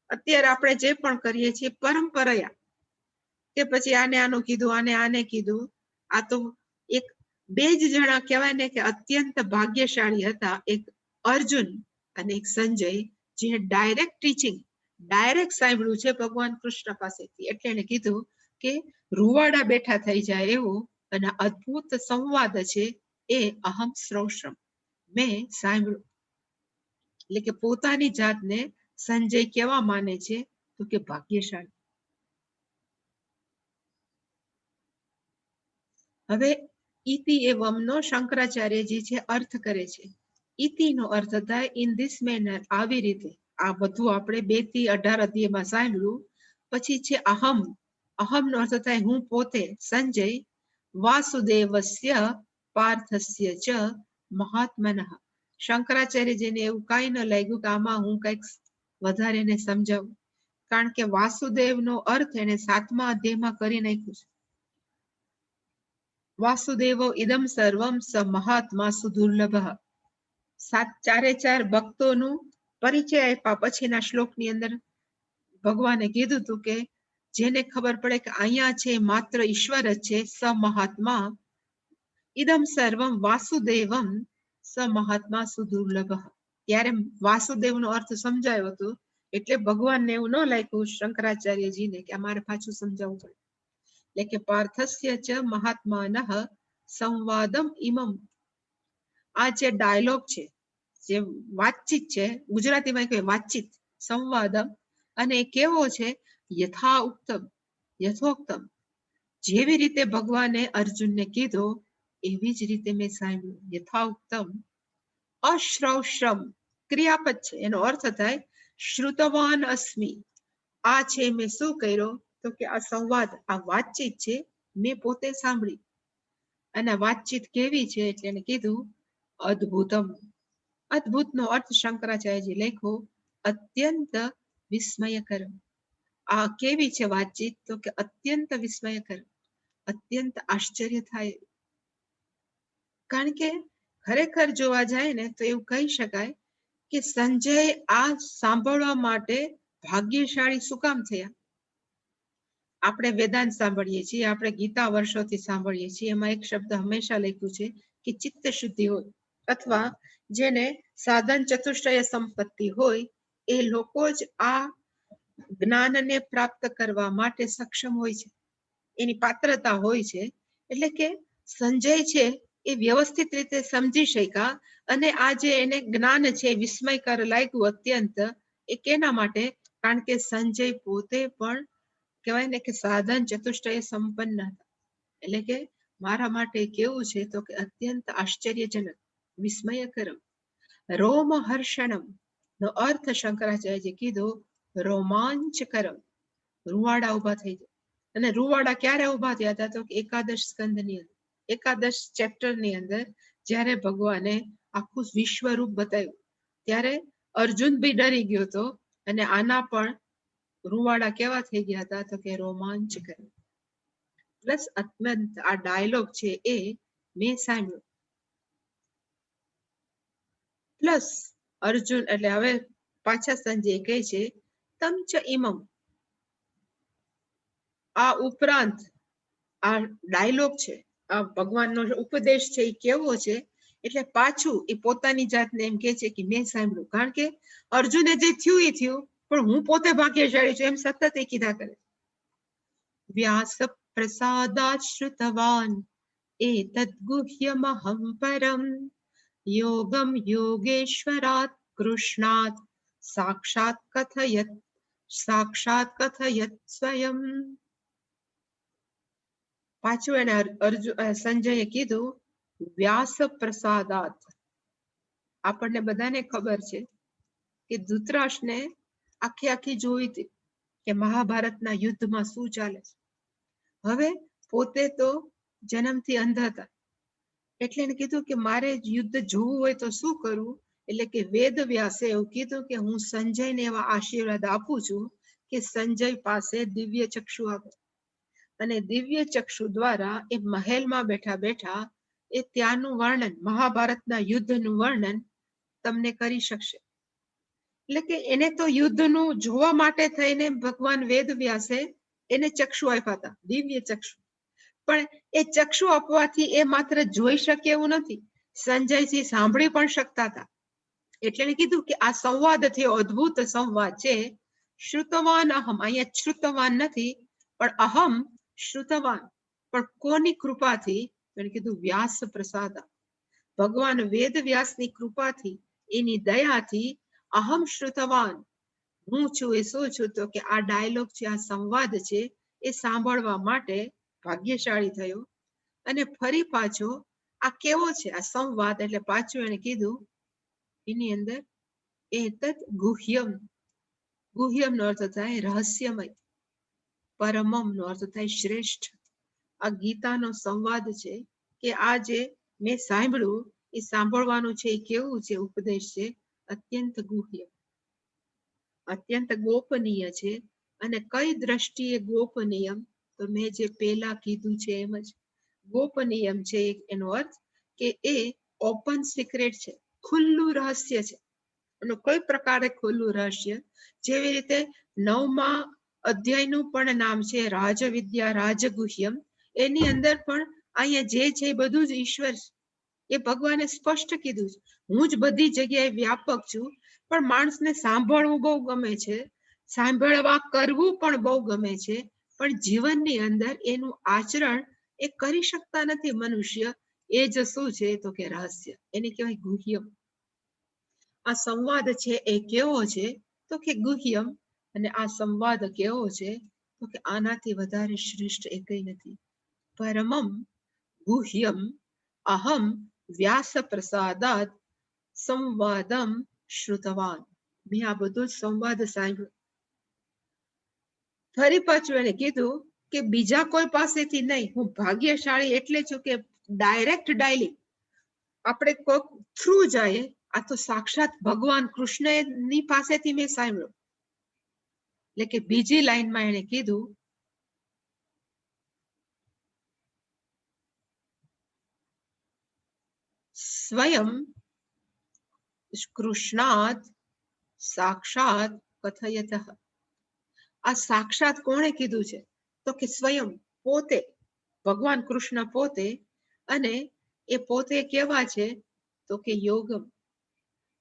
અત્યારે આપણે જે પણ કરીએ છીએ પરંપરાયા, કે પછી આનું કીધું, આને કીધું. આ તો એક બે જ જણા કહેવાય ને કે અત્યંત ભાગ્યશાળી હતા, એક અર્જુન અને એક સંજય, જેને ડાયરેક્ટ ટીચિંગ, ડાયરેક્ટ સાંભળ્યું છે ભગવાન કૃષ્ણ પાસેથી. એટલે એને કીધું કે રૂવાડા બેઠા થઈ જાય એવું. અને અદ્ભુત સંવાદ છે એ અહમ શ્રૌષમ, મેં સાંભળ્યું. એટલે કે પોતાની જાતને સંજય કેવા માને છે? તો કે ભાગ્યશાળી. હવે ઇતિ એવમનો શંકરાચાર્યજી છે અર્થ કરે છે. ઇતિનો અર્થ થાય ઇન ધીસ મેનર, આવી રીતે. આ બધું આપણે 2 થી 18 અધ્યાયમાં સાંભળ્યું. પછી છે અહમ. અહમનો અર્થ થાય હું પોતે, સંજય, વાસુદેવસ્ય પાર્થસ્ય ચ મહાત્મનઃ. શંકરાચાર્યજીને એવું કાંઈ ન લાગ્યું કે આમાં હું કંઈક વધારે એને સમજાવું, કારણ કે વાસુદેવનો અર્થ એને 7મા અધ્યાયમાં કરી નાખ્યું છે. વાસુદેવો ઇદમ સર્વમ સ મહાત્મા સુદુર્લભ. 4 ભક્તોનું પરિચય આપ્યા પછીના શ્લોકની અંદર ભગવાને કીધું હતું કે જેને ખબર પડે કે અહીંયા છે માત્ર ઈશ્વર જ છે, સ મહાત્મા ઇદમ સર્વમ વાસુદેવમ સ મહાત્મા સુદુર્લભ. ત્યારે વાસુદેવનો અર્થ સમજાયો હતો. એટલે ભગવાનને એવું ન લાગ્યું શંકરાચાર્યજીને કે અમારે પાછું સમજાવવું પડે. એટલે કે પાર્થસ્ય ચ મહાત્માનઃ સંવાદમ ઇમમ. આ જે ડાયલોગ છે, જે વાતચીત છે, ગુજરાતીમાં કહેવાય વાતચીત, સંવાદમ. અને એ કેવો છે? યથોક્તમ. જેવી રીતે ભગવાને અર્જુનને કીધો એવી જ રીતે મેં સાંભળ્યું. યથાઉક્તમ. અશ્રૌષમ ક્રિયાપદ છે, એનો અર્થ થાય શ્રુતવાન અસ્મિ. આ છે મેં શું કર્યો? તો કે આ સંવાદ, આ વાતચીત છે, મેં પોતે સાંભળી. અને વાતચીત કેવી છે? એટલે એને કીધું અદ્ભુતમ. અદ્ભુતનો અર્થ શંકરાચાર્યજી લખ્યો અત્યંત વિસ્મયકર. આ કેવી છે વાતચીત? તો કે અત્યંત વિસ્મયકર, અત્યંત આશ્ચર્ય થાય. કારણ કે ખરેખર જોવા જાય ને તો એવું કહી શકાય કે સંજય આ સાંભળવા માટે ભાગ્યશાળી શું કામ થયા? આપણે વેદાંત સાંભળીએ છીએ, આપણે ગીતા વર્ષોથી સાંભળીએ છીએ. એમાં એક શબ્દ હંમેશા લખ્યું છે કે ચિત્ત શુદ્ધિ હોય, અથવા જેને સાધન ચતુષ્ટય સંપત્તિ હોય, એ લોકો જ આ જ્ઞાનને પ્રાપ્ત કરવા માટે સક્ષમ હોય છે, એની પાત્રતા હોય છે. એટલે કે સંજય છે એ વ્યવસ્થિત રીતે સમજી શક્યા. અને આ જે એને જ્ઞાન છે વિસ્મયકર લાગ્યું અત્યંત. એ કેના માટે? કારણ કે સંજય પોતે પણ કહેવાય ને કે સાધન ચતુષ્ટય સંપન્ન હતા. એટલે કે મારા માટે કેવું છે? તો કે અત્યંત આશ્ચર્યજનક, વિસ્મયકરમ. રોમહર્ષણમ નો અર્થ શંકરાચાર્યજી કીધો રોમાંચકરમ. રૂવાડા ઉભા થઈ જાય. અને રૂવાડા ક્યારે ઉભા થયા હતા? તો એકાદશ સ્કંદની અંદર, એકાદશ ચેપ્ટરની અંદર જ્યારે ભગવાને આખું વિશ્વરૂપ બતાવ્યું, ત્યારે અર્જુન બી ડરી ગયો હતો અને આના પણ રૂવાડા કેવા થઈ ગયા હતા તો કે રોમાંચકર. પ્લસ અત્યંત આ ડાયલોગ છે એ મેં સાંભળ્યો. પ્લસ અર્જુન એટલે હવે પાછા સંજય કહે છે તમ ચ ઇમમ, આ ઉપરાંત આ ડાયલોગ છે, આ ભગવાનનો ઉપદેશ છે એ કેવો છે, એટલે પાછું એ પોતાની જાતને એમ કે છે કે મેં સાંભળ્યું. કારણ કે અર્જુને જે થયું એ થયું, પણ હું પોતે ભાગ્યશાળી છું એમ સતત એ કીધા કરે. વ્યાસ પ્રસાદાત શ્રુતવાન એતદ ગુહ્યમહં પરમ યોગમ યોગેશ્વરાત કૃષ્ણાત સાક્ષાત કથયત સ્વયં. પાછું એને સંજયે કીધું વ્યાસ પ્રસાદાત. આપણને બધાને ખબર છે કે ધૃતરાષ્ટ્રને આખી જોઈ હતી કે મહાભારતના યુદ્ધમાં શું ચાલે છે. હવે પોતે તો જન્મથી અંધ હતા, એટલે એને કીધું કે મારે યુદ્ધ જોવું હોય તો શું કરવું, એટલે કે વેદ વ્યાસે એવું કીધું કે હું સંજયને એવા આશીર્વાદ આપું છું કે સંજય પાસે દિવ્ય ચક્ષુ આવે, અને દિવ્ય ચક્ષુ દ્વારા એ મહેલમાં બેઠા બેઠા એ ત્યાંનું વર્ણન, મહાભારતના યુદ્ધનું વર્ણન તમને કરી શકશે. એટલે કે એને તો યુદ્ધનું જોવા માટે થઈને ભગવાન વેદ વ્યાસે એને ચક્ષુ આપ્યા હતા, દિવ્ય ચક્ષુ. પણ એ ચક્ષુ આપવાથી એ માત્ર જોઈ શકે એવું નથી, સંજયજી સાંભળી પણ શકતા હતા. એટલે એને કીધું કે આ સંવાદ થયો, અદ્ભુત સંવાદ છે. શ્રુતવાન અહમ, અહીંયા શ્રુતવાન નથી પણ અહમ શ્રુતવાન. પણ કોની કૃપાથી? એને કીધું વ્યાસ પ્રસાદ, ભગવાન વેદ વ્યાસની કૃપાથી, એની દયાથી અહમ શ્રુતવાન, હું છું એ શું છું તો કે આ ડાયલોગ છે, આ સંવાદ છે એ સાંભળવા માટે ભાગ્યશાળી થયો. અને ફરી પાછો આ કેવો છે આ સંવાદ, એટલે પાછું એને કીધું એની અંદર એતદ ગુહ્યમ, ગુહ્યમ નો અર્થ થાય રહસ્યમય, પરમમ નો અર્થ થાય શ્રેષ્ઠ. આ ગીતાનો સંવાદ છે કે આ જે મેં સાંભળ્યું એ સાંભળવાનું છે એ કેવું છે ઉપદેશ છે, અત્યંત ગુહ્ય, અત્યંત ગોપનીય છે. અને કઈ દ્રષ્ટિએ ગોપનીયમ, તો મેં જે પેલા કીધું છે એમ જ ગોપનીયમ છે. એનો અર્થ કે એ ઓપન સિક્રેટ છે, ખુલ્લું રહસ્ય છે. અને કોઈ પ્રકારે ખુલ્લું રહસ્ય, જેવી રીતે 9મા અધ્યાયનું પણ નામ છે રાજવિદ્યા રાજગુહ્યમ. એની અંદર પણ અહીંયા જે છે એ બધું જ ઈશ્વર છે, એ ભગવાને સ્પષ્ટ કીધું છે. હું જ બધી જગ્યાએ વ્યાપક છું, પણ માણસને સાંભળવું બહુ ગમે છે, સાંભળવા કરવું પણ બહુ ગમે છે, પણ જીવનની અંદર એનું આચરણ એ કરી શકતા નથી મનુષ્ય. એ જ શું છે તો કે રહસ્ય, એને કહેવાય ગુહ્યમ. આ સંવાદ છે એ કેવો છે તો કે ગુહ્યમ. અને આ સંવાદ કેવો છે તો કે આનાથી વધારે શ્રેષ્ઠ એ કઈ નથી. પરમમ ગુહ્યમ અહમ વ્યાસ પ્રસાદાત સંવાદમ શ્રુતવાન. મેં આ બધું જ સંવાદ સાંભળ્યો. ફરી પાછું એને કીધું કે બીજા કોઈ પાસેથી નહીં, હું ભાગ્યશાળી એટલે છું કે ડાયરેક્ટ ડાયલિંગ આપણે કોઈક થ્રુ જાય, આ તો સાક્ષાત ભગવાન કૃષ્ણની પાસેથી મેં સાંભળ્યું. એટલે કે બીજી લાઈનમાં એને કીધું સ્વયં કૃષ્ણાત સાક્ષાત કથયત. આ સાક્ષાત કોણે કીધું છે તો કે સ્વયં, પોતે, ભગવાન કૃષ્ણ પોતે. અને એ પોતે કેવા છે તો કે યોગમ.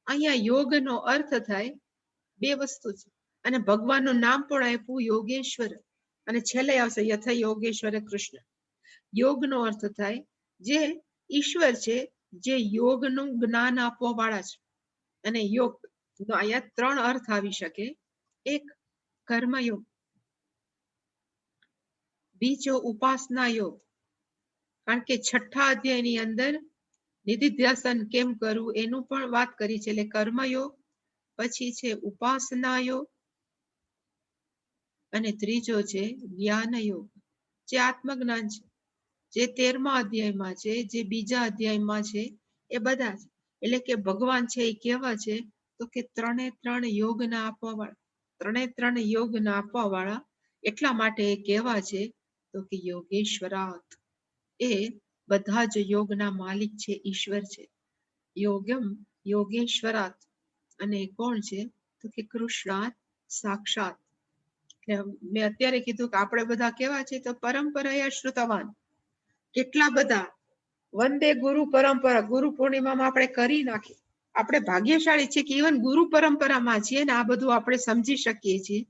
અહીંયા યોગનો અર્થ થાય બે વસ્તુ છે, અને ભગવાનનું નામ પણ આપ્યું યોગેશ્વર, અને છેલ્લે આવશે યથ યોગેશ્વર કૃષ્ણ. યોગનો અર્થ થાય જે ઈશ્વર છે, જે યોગનું જ્ઞાન આપવા વાળા છે. અને યોગ અહીંયા 3 અર્થ આવી શકે. એક કર્મયોગ, બીજો ઉપાસના યોગ, કારણ કે 6ઠા અધ્યાયની અંદર નિધિધ્યાસન કેમ કરવું એનું પણ વાત કરી છે, એટલે કર્મયોગ. પછી છે ઉપાસના યોગ, અને ત્રીજો છે જ્ઞાન યોગ, જે આત્મજ્ઞાન છે, જે 13મા અધ્યાયમાં છે, જે બીજા અધ્યાયમાં છે, એ બધા છે. એટલે કે ભગવાન છે એ કેવા છે તો કે 3 યોગના આપવા વાળા. ત્રણે ત્રણ યોગના આપવા વાળા એટલા માટે એ કહેવા છે તો કે યોગેશ્વરાત, એ બધા જ યોગના માલિક છે, ઈશ્વર છે. યોગમ યોગેશ્વરાત, અને કોણ છે તો કે કૃષ્ણાત સાક્ષાત. મેં અત્યારે કીધું કે આપણે બધા કેવા છે તો પરંપરા શ્રુતવાન, કેટલા બધા વંદે ગુરુ પરંપરા, ગુરુ પૂર્ણિમામાં આપણે કરી નાખી. આપણે ભાગ્યશાળી છે કે ઇવન ગુરુ પરંપરામાં છીએ ને આ બધું આપણે સમજી શકીએ છીએ.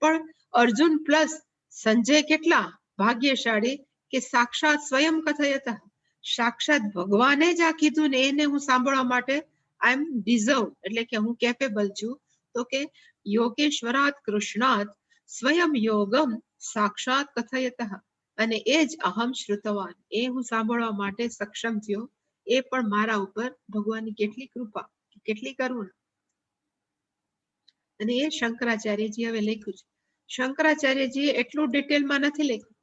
પણ અર્જુન પ્લસ સંજય કેટલા ભાગ્યશાળી કે સાક્ષાત સ્વયં કથયતા, સાક્ષાત ભગવાને જ આ કીધું ને એને હું સાંભળવા માટે આઈ એમ ડિઝર્વ, એટલે કે હું કેપેબલ છું. તો કે યોગેશ્વરાત કૃષ્ણાત સ્વયં યોગમ સાક્ષાત કથયતઃ, અને એ જ અહમ શ્રુતવાન, એ હું સાંભળવા માટે સક્ષમ થયો. એ પણ મારા ઉપર ભગવાનની કેટલી કૃપા, કેટલી કરુણા. અને એ શંકરાચાર્યજી હવે લખ્યું છે. શંકરાચાર્યજી એટલું ડિટેલમાં નથી લખ્યું,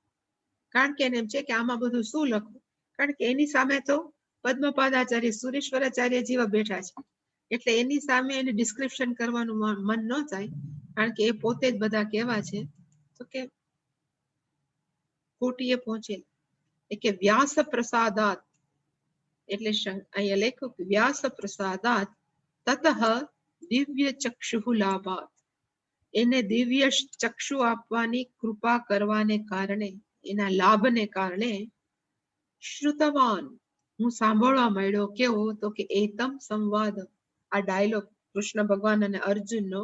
કારણ કે એને એમ છે કે આમાં બધું શું લખવું, કારણ કે એની સામે તો પદ્મપાદાચાર્ય, સુરેશ્વરાચાર્ય જેવા બેઠા છે, એટલે એની સામે એને ડિસ્ક્રિપ્શન કરવાનું મન ન થાય, કારણ કે એ પોતે જ બધા કેવા છે તો કે કોટીએ પહોંચેલ. કે વ્યાસ પ્રસાદાત, એટલે અહીંયા લેખક વ્યાસ પ્રસાદાત તતઃ દિવ્ય ચક્ષુ લાભાત, એને દિવ્ય ચક્ષુ આપવાની કૃપા કરવાને કારણે, એના લાભને કારણે શ્રુતવાન, હું સાંભળવા માંડ્યો. કેવો તો કે એતમ સંવાદ, આ ડાયલોગ કૃષ્ણ ભગવાન અને અર્જુનનો.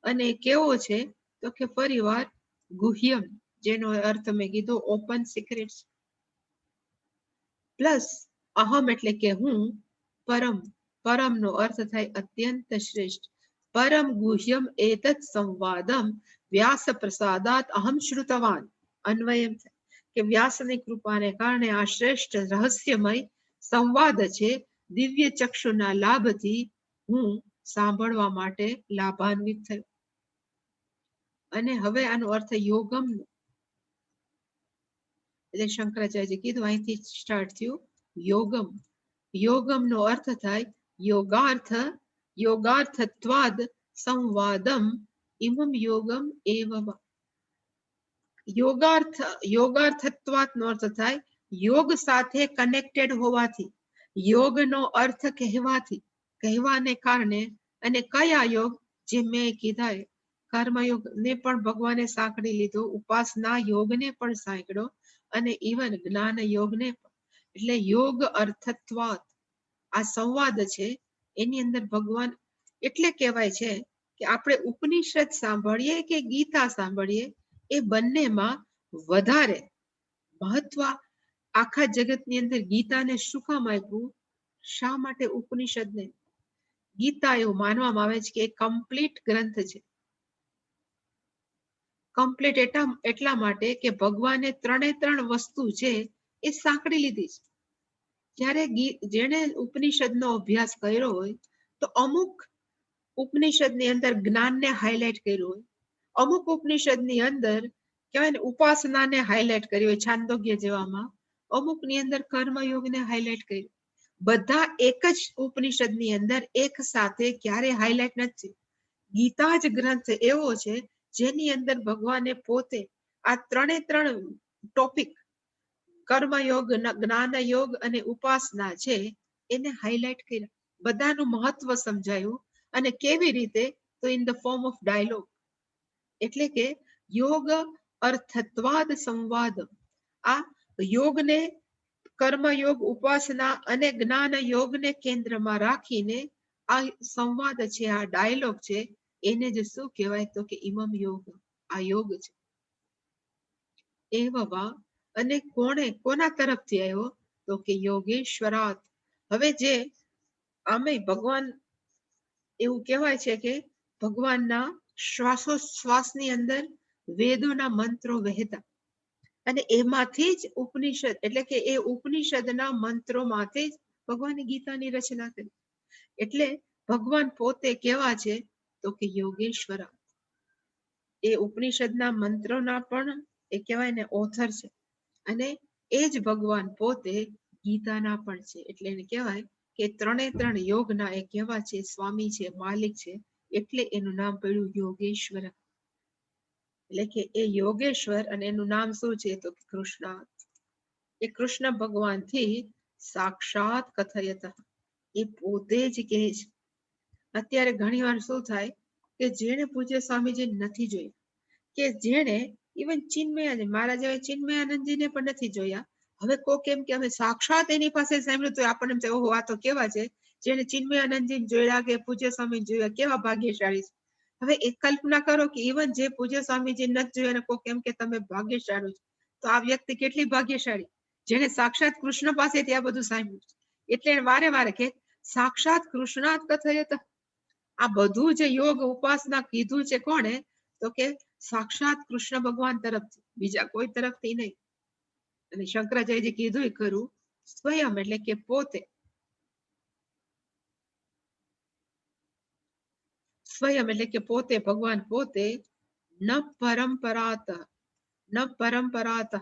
અને કેવો છે તો કે ફરીવાર ગુહ્યમ, જેનો અર્થ મેં કીધો ઓપન સિક્રેટ, પ્લસ અહમ એટલે કે હું, પરમ, પરમ નો અર્થ થાય અત્યંત શ્રેષ્ઠ, પરમ ગુહ્યમ એતત સંવાદમ વ્યાસ પ્રસાદાત અહમ શ્રુતવાન. અન્વયમ કે વ્યાસની કૃપાને કારણે આ શ્રેષ્ઠ રહસ્યમય સંવાદ છે, દિવ્ય ચક્ષુના લાભથી હું સાંભળવા માટે લાભાન્વિત થયો. અને હવે આનો અર્થ યોગમ, એટલે શંકરાચાર્ય કીધું અહીંથી સ્ટાર્ટ થયું યોગમ. યોગમ નો અર્થ થાય યોગાર્થ, યોગાર્થત્વાદ સંવાદમ ઇમમ યોગમ એવમ. યોગાર્થ, યોગાર્થત્વાદ નો અર્થ થાય યોગ સાથે કનેક્ટેડ હોવાથી, યોગનો અર્થ કહેવાથી, કહેવાને કારણે. અને કયા યોગ, જે મેં કીધા કર્મયોગ ને પણ ભગવાને સાંકળી લીધો, ઉપાસના યોગને પણ સાંકળ્યો, અને ઇવન જ્ઞાન યોગને પણ. એટલે યોગ અર્થત્વાત, આ સંવાદ છે એની અંદર ભગવાન, એટલે કહેવાય છે કે આપણે ઉપનિષદ સાંભળીએ કે ગીતા સાંભળીએ, એ બંનેમાં વધારે મહત્વ આખા જગતની અંદર ગીતાને શું કામ આપ્યું, શા માટે ઉપનિષદને? ગીતા એવું માનવામાં આવે છે કે એ કમ્પ્લીટ ગ્રંથ છે. કમ્પ્લીટ એટલા માટે કે ભગવાને ત્રણે ત્રણ વસ્તુ છે એ સાંકળી લીધી છે. જ્યારે જેણે ઉપનિષદનો અભ્યાસ કર્યો હોય તો અમુક ઉપનિષદની અંદર જ્ઞાનને હાઇલાઇટ કર્યું હોય, અમુક ઉપનિષદની અંદર કહેવાય ને ઉપાસનાને હાઇલાઇટ કરી હોય છાંદોગ્ય જેવામાં, અમુકની અંદર કર્મયોગને હાઇલાઇટ કર્યું. બધા એક જ ઉપનિષદની અંદર એક સાથે ક્યારે હાઇલાઇટ નથી. ગીતા જ ગ્રંથ એવો છે જેની અંદર ભગવાને પોતે આ ત્રણે ત્રણ ટોપિક, કર્મયોગ, જ્ઞાન યોગ અને ઉપાસના છે એને હાઇલાઇટ કર્યા, બધાનું મહત્વ સમજાયું. અને કેવી રીતે? તો in the form of dialogue. એટલે કે યોગ અર્થત્વાદ સંવાદ, આ યોગને, કર્મયોગ, ઉપાસના અને જ્ઞાન યોગને કેન્દ્રમાં રાખીને આ સંવાદ છે, આ ડાયલોગ છે, એને જ શું કહેવાય તો કે ઇમમ યોગ, આ યોગ છે. એવા, અને કોણે, કોના તરફથી આવ્યો તો કે યોગેશ્વરાત. હવે જે આમે ભગવાન, એવું કહેવાય છે કે ભગવાનના શ્વાસોશ્વાસની અંદર વેદોના મંત્રો વહેતા, અને એમાંથી જ ઉપનિષદ, એટલે કે એ ઉપનિષદના મંત્રોમાંથી જ ભગવાનની ગીતાની રચના કરી. એટલે ભગવાન પોતે કેવા છે તો કે યોગેશ્વરા, એ ઉપનિષદના મંત્રોના પણ એ કહેવાય ને ઓથર છે, અને એ જ ભગવાન પોતે ગીતાના પણ છે. એટલે એને કહેવાય કે ત્રણે ત્રણ યોગના એ કેવા છે, સ્વામી છે, માલિક છે, એટલે એનું નામ પડ્યું યોગેશ્વર. એટલે કે એ યોગેશ્વર અને એનું નામ શું છે તો કૃષ્ણ. એ કૃષ્ણ ભગવાન થી સાક્ષાત કથયત, એ પોતે જ કહે છે. અત્યારે ઘણી વાર શું થાય કે જેને પૂજ્ય સ્વામીજી નથી જોયા, કે જેને ઇવન ચિન્મયાનંદ મારા જેવા ચિન્મયાનંદજીને પણ નથી જોયા, હવે કોક એમ કે અમે સાક્ષાત એની પાસે સાંભળ્યું તો આપણને એમ થાય ઓહો આ તો કેવા છે, જેને ચિન્મયાનંદજી જોયા કે પૂજ્ય સ્વામી જોયા કેવા ભાગ્યશાળી છે. હવે એક કલ્પના કરો કે ઇવન જે પૂજ્ય સ્વામીજી નથી જોયા અને કોક એમ કે તમે ભાગ્યશાળી છો, તો આ વ્યક્તિ કેટલી ભાગ્યશાળી, જેને સાક્ષાત કૃષ્ણ પાસેથી આ બધું સાંભળ્યું છે. એટલે વારે વારે કે સાક્ષાત કૃષ્ણાત કથયત, આ બધું જે યોગ ઉપાસના કીધું છે કોણે તો કે સાક્ષાત કૃષ્ણ ભગવાન તરફથી, બીજા કોઈ તરફથી નહીં. અને શંકરાચાર્યજી કીધું ખરું, સ્વયં એટલે કે પોતે, સ્વયં એટલે કે પોતે, ભગવાન પોતે, ન પરંપરાત, ન પરંપરાત,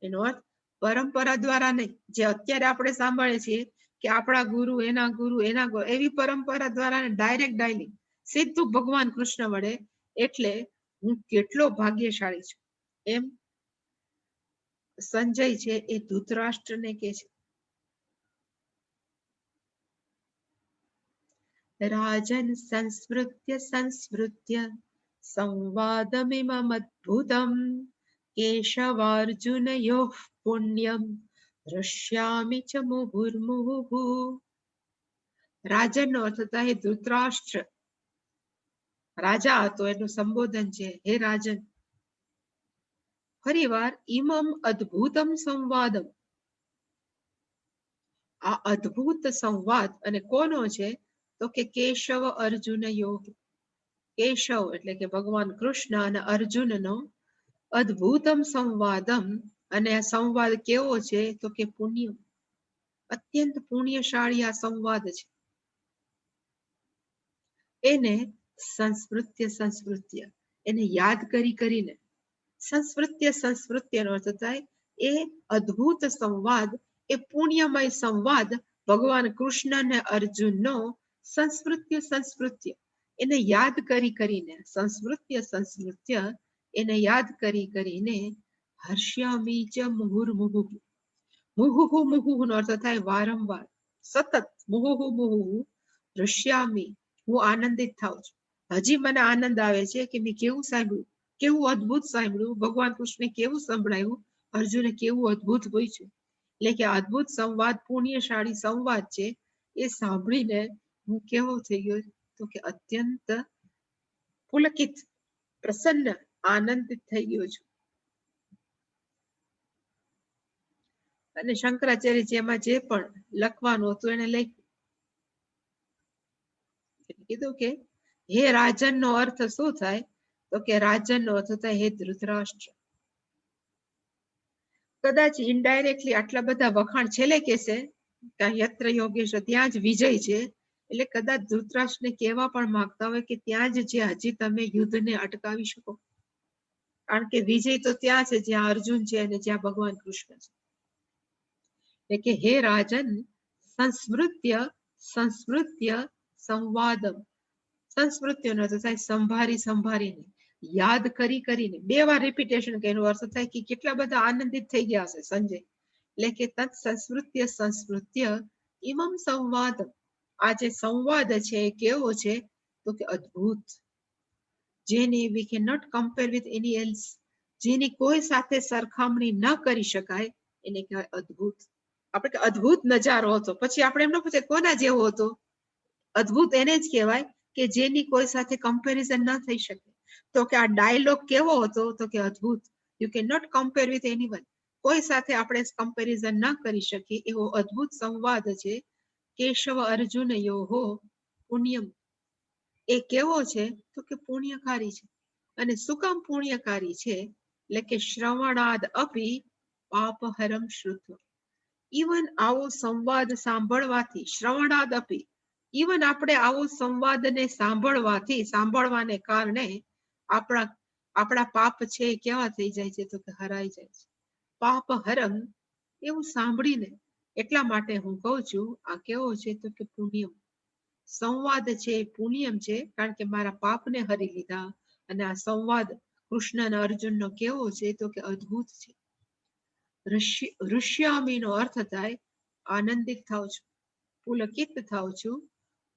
એનો અર્થ પરંપરા દ્વારા નહીં, જે અત્યારે આપણે સાંભળીએ છીએ કે આપણા ગુરુ એના ગુરુ એના ગુરુ, એવી પરંપરા દ્વારા ડાયરેક્ટ ડાયલી સીધું ભગવાન કૃષ્ણ વડે. એટલે હું કેટલો ભાગ્યશાળી છું એમ સંજય છે એ ધૃતરાષ્ટ્રને કે છે. રાજન સંસ્મૃત્ય સંસ્મૃત્ય સંવાદમિમમદ્ભુતમ કેશવાર્જુનયોઃ પુણ્યમ દ્રશ્યામિ ચ મુહુર્મુહુઃ. રાજનનો અર્થ થાય ધૃતરાષ્ટ્ર, રાજા હતો એનું સંબોધન છે હે રાજન. ફરીવાર ઇમમ અદ્ભુતમ સંવાદમ, આ અદ્ભુત સંવાદ અને કોનો છે તો કે કેશવ અર્જુન યોગ. કેશવ એટલે કે ભગવાન કૃષ્ણ અને અર્જુનનો અદ્ભુતમ સંવાદમ, અને આ સંવાદ કેવો છે તો કે પુણ્ય, અત્યંત પુણ્યશાળી આ સંવાદ છે. એને સંસ્મૃત્ય સંસ્મૃત્ય, એને યાદ કરી કરીને, સંસ્મૃત્ય સંસ્મૃત્યનો અર્થ થાય એ અદ્ભુત સંવાદ, એ પુણ્યમય સંવાદ ભગવાન કૃષ્ણ અને અર્જુનનો સંસ્મૃત્ય સંસ્મૃત્ય, એને યાદ કરી કરીને, સંસ્મૃત્ય સંસ્મૃત્ય, એને યાદ કરી કરીને, હર્ષ્યામિ ચ મુહુર્મુહુઃ, મુહુહુ મુહુહુ નો અર્થ થાય વારંવાર, સતત, મુહુહુ મુહુહુ, હૃષ્યામિ, હું આનંદિત થાઉં છું. હજી મને આનંદ આવે છે કે મેં કેવું સાંભળ્યું, કેવું અદ્ભુત સાંભળ્યું, ભગવાન કૃષ્ણે કેવું સંભળાયું, અર્જુને કેવું અદ્ભુત પૂછ્યું. એટલે કે અદ્ભુત સંવાદ, પુણ્યશાળી સંવાદ છે, એ સાંભળીને હું કેવો થઈ ગયો તો કે અત્યંત પુલકિત, પ્રસન્ન, આનંદિત થઈ ગયો છું. અને શંકરાચાર્યજી એમાં જે પણ લખવાનું હતું એને લખ્યું, કીધું કે હે રાજન નો અર્થ શું થાય તો કે રાજન નો અર્થ થાય હે ધૃતરાષ્ટ્ર. કદાચ ઇનડાયરેક્ટલી આટલા બધા વખાણ છેલ્લે કેસે યત્ર યોગેશ, ત્યાં જ વિજય છે, એટલે કદાચ ધૃતરાષ્ટ્રને કહેવા પણ માંગતા હોય કે ત્યાં જ જે હજી તમે યુદ્ધને અટકાવી શકો, કારણ કે વિજય તો ત્યાં છે જ્યાં અર્જુન છે અને જ્યાં ભગવાન કૃષ્ણ છે. એટલે કે હે રાજન, સંસ્મૃત્ય સંસ્મૃત્ય સંવાદમ, સંસ્મૃત્યનો અર્થ થાય સંભારી સંભારીને, યાદ કરી કરીને, બે વાર રિપીટેશન કે એનો અર્થ થાય કે કેટલા બધા આનંદિત થઈ ગયા હશે સંજય. એટલે કે તત્ સંસ્મૃત્ય સંસ્મૃત્ય ઇમમ સંવાદ, આ જે સંવાદ છે એ કેવો છે તો કે અદ્ભુત, જેની we can not compare with any else, જેની કોઈ સાથે સરખામણી ન કરી શકાય, એને કહેવાય અદ્ભુત. આપણે કે અદ્ભુત નજારો હતો, પછી આપણે એમ ન પૂછે કોના જેવો હતો, અદ્ભુત એને જ કહેવાય કે જેની કોઈ સાથે કમ્પેરિઝન ન થઈ શકે. તો કે આ ડાયલોગ કેવો હતો તો કે અદ્ભુત, you can not compare with anyone, કોઈ સાથે આપણે કમ્પેરિઝન ન કરી શકીએ એવો અદ્ભુત સંવાદ છે. કેશવ અર્જુન યોહો પુણ્યમ, એ કેવો છે તો કે પુણ્યકારી છે. અને શું કામ પુણ્યકારી છે એટલે કે શ્રવણાદ અપી પાપહરમ શ્રુત્વ, ઇવન આવો સંવાદ સાંભળવાથી, શ્રવણાદ અપી, ઇવન આપણે આવો સંવાદને સાંભળવાથી, સાંભળવાને કારણે આપણા પાપ છે કેવા થઈ જાય છે તો કે હરાઈ જાય છે. પાપ હરમ, એવું સાંભળીને, એટલા માટે હું કહું છું આ કેવો છે તો કે પુણ્યમ, સંવાદ છે પુણ્યમ છે, કારણ કે મારા પાપને હરી લીધા, અને આ સંવાદ કૃષ્ણ અને અર્જુન નો કેવો છે તો કે અદ્ભુત છે. ઋષ્યામી નો અર્થ થાય આનંદિત થાવ છું, પુલકિત થાવ છું.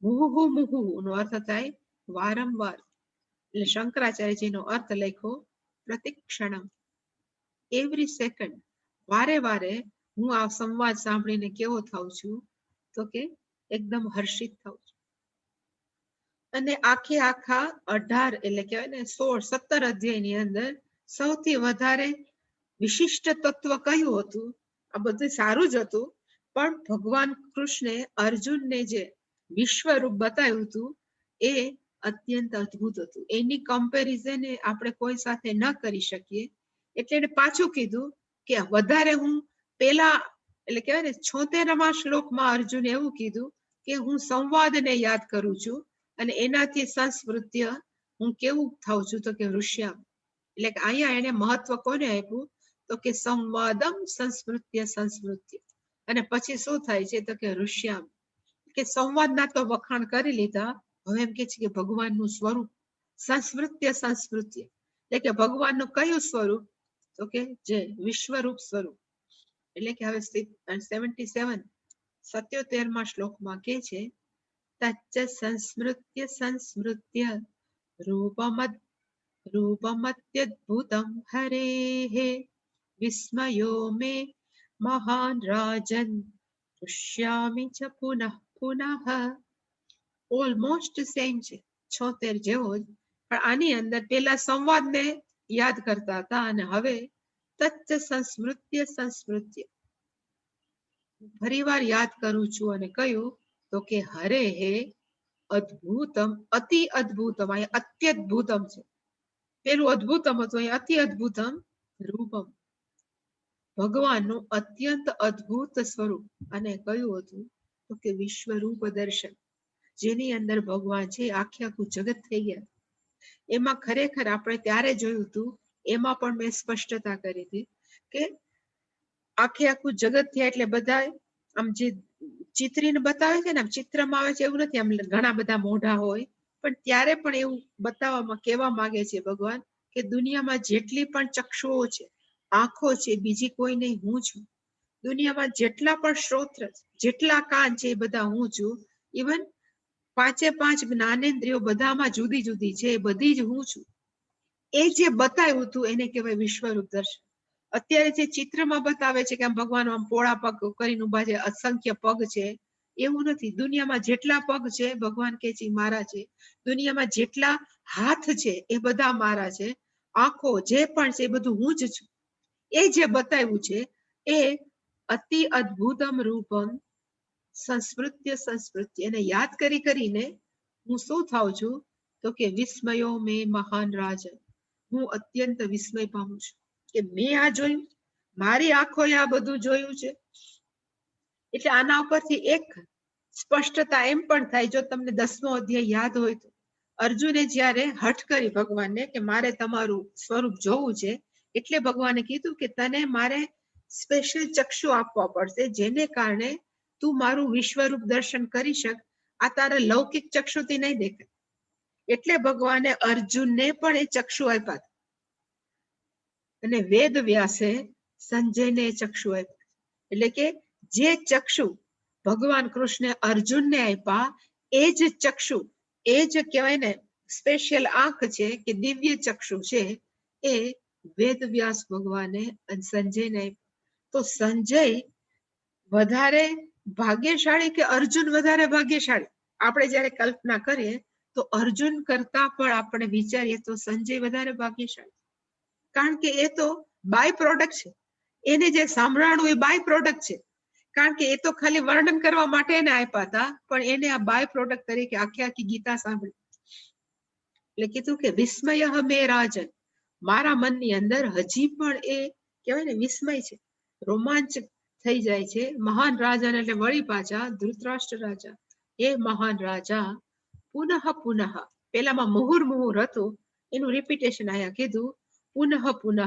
મુહુ મુહુ નો અર્થ થાય વારંવાર. એટલે શંકરાચાર્યજી નો અર્થ લખ્યો પ્રતિક્ષણમ, એવરી સેકન્ડ, વારે વારે હું આ સંવાદ સાંભળીને કેવો થાઉં છું તો કે એકદમ હર્ષિત થાઉં છું. અને આખા 18 એટલે કહેવાય ને 16-17 અધ્યાયની અંદર સૌથી વધારે વિશિષ્ટ તત્વ કયું હતું? આ બધું સારું જ હતું, પણ ભગવાન કૃષ્ણે અર્જુનને જે વિશ્વરૂપ બતાવ્યું હતું એ અત્યંત અદ્ભુત હતું. એની કમ્પેરિઝન આપણે કોઈ સાથે ન કરી શકીએ. એટલે એને પાછું કીધું કે વધારે હું પેલા એટલે કહેવાય ને 76મા શ્લોકમાં અર્જુને એવું કીધું કે હું સંવાદને યાદ કરું છું અને એનાથી સંસ્મૃત્ય હું કેવું થાઉં છું તો કે ઋષ્યામ. એટલે કે અહીંયા એને મહત્વ કોને આપ્યું તો કે સંવાદમ સંસ્મૃત્ય સંસ્મૃત્ય. અને પછી શું થાય છે તો કે ઋષ્યામ, કે સંવાદના તો વખાણ કરી લીધા, હવે એમ કે છે કે ભગવાનનું સ્વરૂપ સંસ્મૃત્ય સંસ્મૃત્ય, એટલે કે ભગવાનનું કયું સ્વરૂપ તો કે જે વિશ્વરૂપ સ્વરૂપ. એટલે કે હવે 77મા શ્લોકમાં કે છે તચ્ચ સંસ્મૃત્ય સંસ્મૃત્ય રૂપમત્યદ્ભુતમ હરેહે વિસ્મયો મે મહાન રાજન દૃશ્યામિ ચ પુનઃ પુનઃ. ઓલમોસ્ટ સેમ છે, 76 જેવો જ, પણ આની અંદર પેલા સંવાદને યાદ કરતા હતા અને હવે તચ્ચ સંસ્મૃત્ય સંસ્મૃત્ય ફરીવાર યાદ કરું છું. અને કયું તો કે હરે હે અદ્ભુતમ, અતિ અદ્ભુતમ, અહીંયા અત્યદ્ભુતમ છે. પેલું અદ્ભુતમ હતું, અહીંયા અતિ અદ્ભુતમ રૂપમ, ભગવાનનું અત્યંત અદ્ભુત સ્વરૂપ. અને કયું હતું તો કે વિશ્વરૂપ દર્શન, જેની અંદર ભગવાન છે આખું જગત થઈ ગયા. એમાં ખરેખર આપણે ત્યારે જોયું હતું, એમાં પણ મેં સ્પષ્ટતા કરી હતી કે આખું જગત થયા એટલે બધા આમ જે ચિત્રીને બતાવે છે ને, આમ ચિત્રમાં આવે છે એવું નથી આમ ઘણા બધા મોઢા હોય, પણ ત્યારે પણ એવું બતાવવામાં કેવા માંગે છે ભગવાન કે દુનિયામાં જેટલી પણ ચક્ષુઓ છે, આંખો છે, બીજી કોઈ નહીં, હું છું. દુનિયામાં જેટલા પણ શ્રોત્ર, જેટલા કાન છે એ બધા હું છું. ઇવન 5 જ્ઞાનેન્દ્રિયો બધામાં જુદી જુદી છે, એ બધી જ હું છું. એ જે બતાવ્યું હતું એને કહેવાય વિશ્વરૂપ દર્શન. અત્યારે જે ચિત્રમાં બતાવે છે કે આમ ભગવાન આમ પોળા પગ કરીને ઉભા છે, અસંખ્ય પગ છે, એવું નથી. દુનિયામાં જેટલા પગ છે ભગવાન કે છે મારા છે. દુનિયામાં જેટલા હાથ છે એ બધા મારા છે. આંખો જે પણ છે એ બધું હું જ છું. એ જે બતાવ્યું છે એ અતિ અદ્ભુતમ રૂપમ સંસ્મૃત્ય સંસ્મૃત્ય, એને યાદ કરીને હું શું થાઉં છું તો કે વિસ્મયો મેં મહાન રાજન, હું અત્યંત વિસ્મય પામું છું કે મેં આ જોયું, મારી આંખોએ આ બધું જોયું છે. એટલે આના ઉપરથી એક સ્પષ્ટતા એમ પણ થાય, જો તમને 10મો અધ્યાય યાદ હોય તો અર્જુને જ્યારે હઠ કરી ભગવાનને કે મારે તમારું સ્વરૂપ જોવું છે, એટલે ભગવાને કીધું કે તને મારે સ્પેશિયલ ચક્ષુ આપવા પડશે, જેને કારણે તું મારું વિશ્વરૂપ દર્શન કરી શક. આ તારા લૌકિક ચક્ષુથી નહીં દેખાય. એટલે ભગવાને અર્જુનને પણ એ ચક્ષુ આપ્યા. અને વેદ વ્યાસે સંજયને ચક્ષુ આપ્યા. એટલે કે જે ચક્ષુ ભગવાન કૃષ્ણે અર્જુનને આપ્યા, એ જ ચક્ષુ, એ જ કહેવાય ને સ્પેશિયલ આંખ છે કે દિવ્ય ચક્ષુ છે, એ વેદ વ્યાસ ભગવાને સંજયને આપ્યા. તો સંજય વધારે ભાગ્યશાળી કે અર્જુન વધારે ભાગ્યશાળી? આપણે જયારે કલ્પના કરીએ તો અર્જુન કરતા પણ આપણે વિચારીએ તો સંજય વધારે ભાગ્યશાળી. કારણ કે એ તો બાય પ્રોડક્ટ છે. એને જે સાંભળાણું એ બાય પ્રોડક્ટ છે. કારણ કે એ તો ખાલી વર્ણન કરવા માટે એને આપ્યા હતા, પણ એને આ બાય પ્રોડક્ટ તરીકે આખી ગીતા સાંભળી. એટલે કીધું કે વિસ્મય મે રાજન, મારા મનની અંદર હજી પણ એ કહેવાય ને વિસ્મય છે, રોમાંચ થઈ જાય છે. મહાન રાજા એટલે વળી પાછા ધૃતરાષ્ટ્ર રાજા, એ મહાન રાજા પુનઃ પુનઃ, પેલામાં મુહુર મુહુર હતું, એનું રિપીટેશન આયા કીધું પુનઃ પુનઃ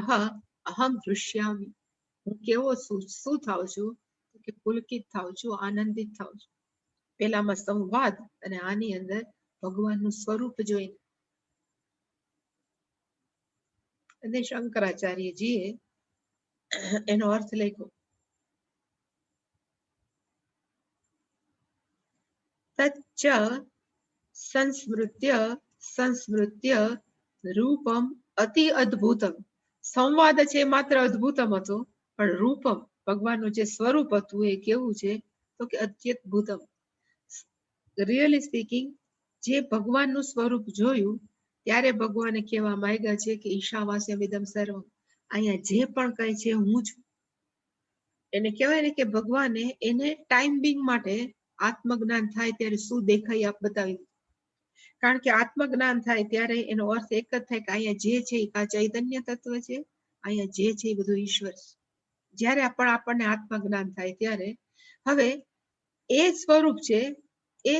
અહમ દૃશ્યામી, હું કેવો શું થાઉં છું કે પુલકિત થાઉં છું, આનંદિત થાઉં છું. પેલામાં સંવાદ અને આની અંદર ભગવાનનું સ્વરૂપ જોઈને. અને શંકરાચાર્યજીએ એનો અર્થ લખ્યો. તચ્ચ સંસ્મૃત્ય સંસ્મૃત્ય રૂપમ અતિ અદ્ભુતમ. સંવાદ છે માત્ર અદ્ભુતમ હતો, પણ રૂપમ ભગવાનનું જે સ્વરૂપ હતું એ કેવું છે તો કે અત્યદ્ભુતમ. રિયલી સ્પીકિંગ, જે ભગવાનનું સ્વરૂપ જોયું ત્યારે ભગવાને કહેવા માંગ્યા છે કે ઈશાવાસ્યમિદમ સર્વમ, અહીંયા જે પણ કઈ છે હું છું. એને કહેવાય ને કે ભગવાને એને ટાઈમ બિંગ માટે આત્મજ્ઞાન થાય ત્યારે શું દેખાય આપ બતાવ્યું. કારણ કે આત્મજ્ઞાન થાય ત્યારે એનો અર્થ એક જ થાય કે અહીંયા જે છે એ ચૈતન્ય તત્વ છે, અહીંયા જે છે એ બધું ઈશ્વર છે. જ્યારે આપણને આત્મજ્ઞાન થાય ત્યારે હવે એ સ્વરૂપ છે એ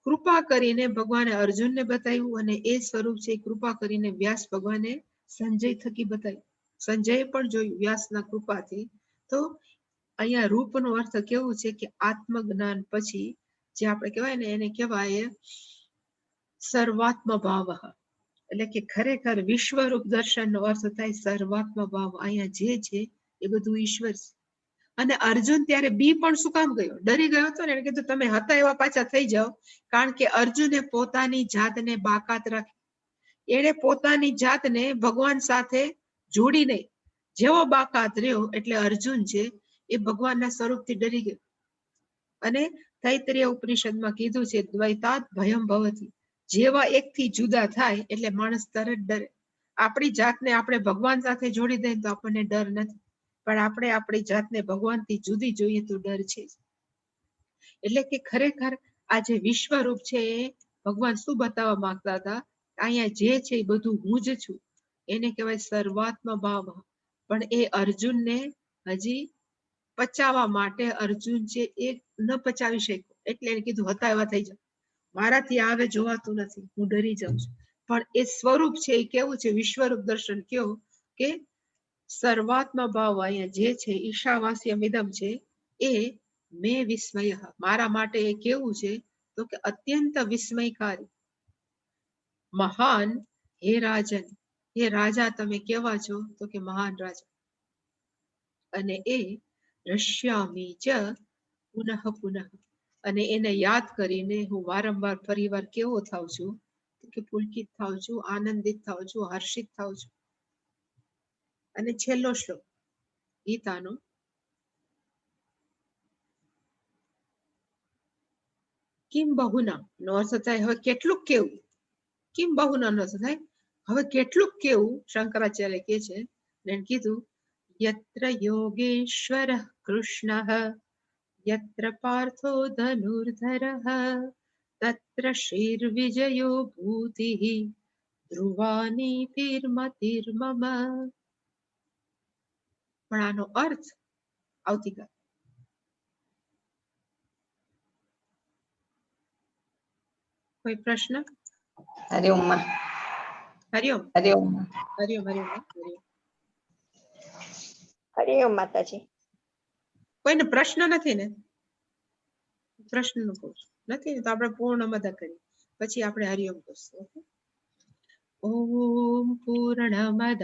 કૃપા કરીને ભગવાને અર્જુનને બતાવ્યું, અને એ સ્વરૂપ છે કૃપા કરીને વ્યાસ ભગવાને સંજય થકી બતાવ્યું. સંજયે પણ જોયું વ્યાસના કૃપાથી. તો અહીંયા રૂપનો અર્થ કેવું છે કે આત્મજ્ઞાન પછી જે આપણે કહેવાય ને એને કહેવાય સર્વાત્મ ભાવ. એટલે કે ખરેખર વિશ્વરૂપ દર્શનનો અર્થ થાય સર્વાત્મ ભાવ. અહીંયા જે છે એ બધું ઈશ્વર છે. અને અર્જુન ત્યારે બી પણ શું કામ ગયો? ડરી ગયો હતો ને. એને કીધું તમે હતા એવા પાછા થઈ જાઓ. કારણ કે અર્જુને પોતાની જાતને બાકાત રાખી. એને પોતાની જાતને ભગવાન સાથે જોડી નહીં. જેવો બાકાત રહ્યો એટલે અર્જુન છે એ ભગવાનના સ્વરૂપથી ડરી ગયો. અને તૈત્રીય ઉપનિષદમાં કીધું છે દ્વૈતાત ભયમ ભવતી. જેવા એકથી જુદા થાય એટલે માણસ તરત ડરે. આપણી જાતને આપણે ભગવાન સાથે જોડી દઈએ તો આપણને ડર નથી, પણ આપણે આપણી જાતને ભગવાનથી જુદી જોઈએ તો ડર છે. એટલે કે ખરેખર આ જે વિશ્વરૂપ છે એ ભગવાન શું બતાવવા માંગતા હતા? અહીંયા જે છે એ બધું હું જ છું. એને કહેવાય સર્વાત્મ ભાવ. પણ એ અર્જુનને હજી પચાવવા માટે અર્જુન છે એ ન પચાવી શક્યો. એટલે એને કીધું હતા એવા થઈ જાવ, મારાથી આવે જોવાતું નથી, હું ડરી જાઉં છું. પણ એ સ્વરૂપ છે એ કેવું છે? વિશ્વરૂપ દર્શન કેવું કે સર્વાત્મ ભાવ. અહીંયા જે છે ઈશાવાસ્યમિદમ છે એ મેં વિસ્મય. મારા માટે એ કેવું છે તો કે અત્યંત વિસ્મયકારી. મહાન હે રાજન. હે રાજા તમે કેવા છો તો કે મહાન રાજા. અને એ રશ્યામી ચ પુનઃ પુનઃ. અને એને યાદ કરીને હું વારંવાર ફરીવાર કેવો થાવ છું કે પુલકિત થાવ છું, આનંદિત થાવ છું, હર્ષિત થાવ છું. અને છેલ્લો શ્લોક ગીતાનો, કિમ બહુના નો અર્થ થાય હવે કેટલુંક કેવું. કિમ બહુના નો અર્થ થાય હવે કેટલુંક કેવું. શંકરાચાર્ય કે છે એને કીધું યત્ર યોગેશ્વર કૃષ્ણ યત્ર પાર્થો ધનુર્ધરઃ તત્ર શ્રીર્વિજયો ભૂતિઃ ધ્રુવાની તિર્મતિર્મમ. પણ આનો અર્થ આવતીકાલ. કોઈ પ્રશ્ન?
હરિઓમ.
હરિઓમ.
હરિઓમ.
હરિઓમ. હરિઓમ. હરિઓમ.
હરિઓમ માતાજી.
કોઈને પ્રશ્ન નથી ને? પ્રશ્ન નું કહું છું નથી ને તો આપણે પૂર્ણ મદદ કરીએ, પછી આપણે હરિઓમ કરશું. ઓમ પૂર્ણમદ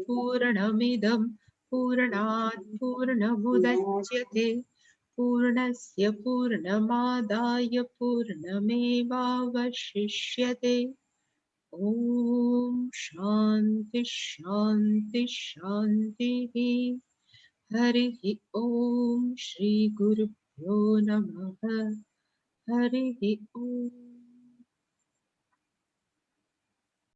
પૂર્ણમિદમ પૂર્ણાત પૂર્ણમુદચ્યતે પૂર્ણસ્ય પૂર્ણમાદાય પૂર્ણમેવાવશિષ્યતે. ઓમ શાંતિ શાંતિ શાંતિ. હરિ ઓમ શ્રી ગુરુભ્યો નમઃ. હરિ ઓમ.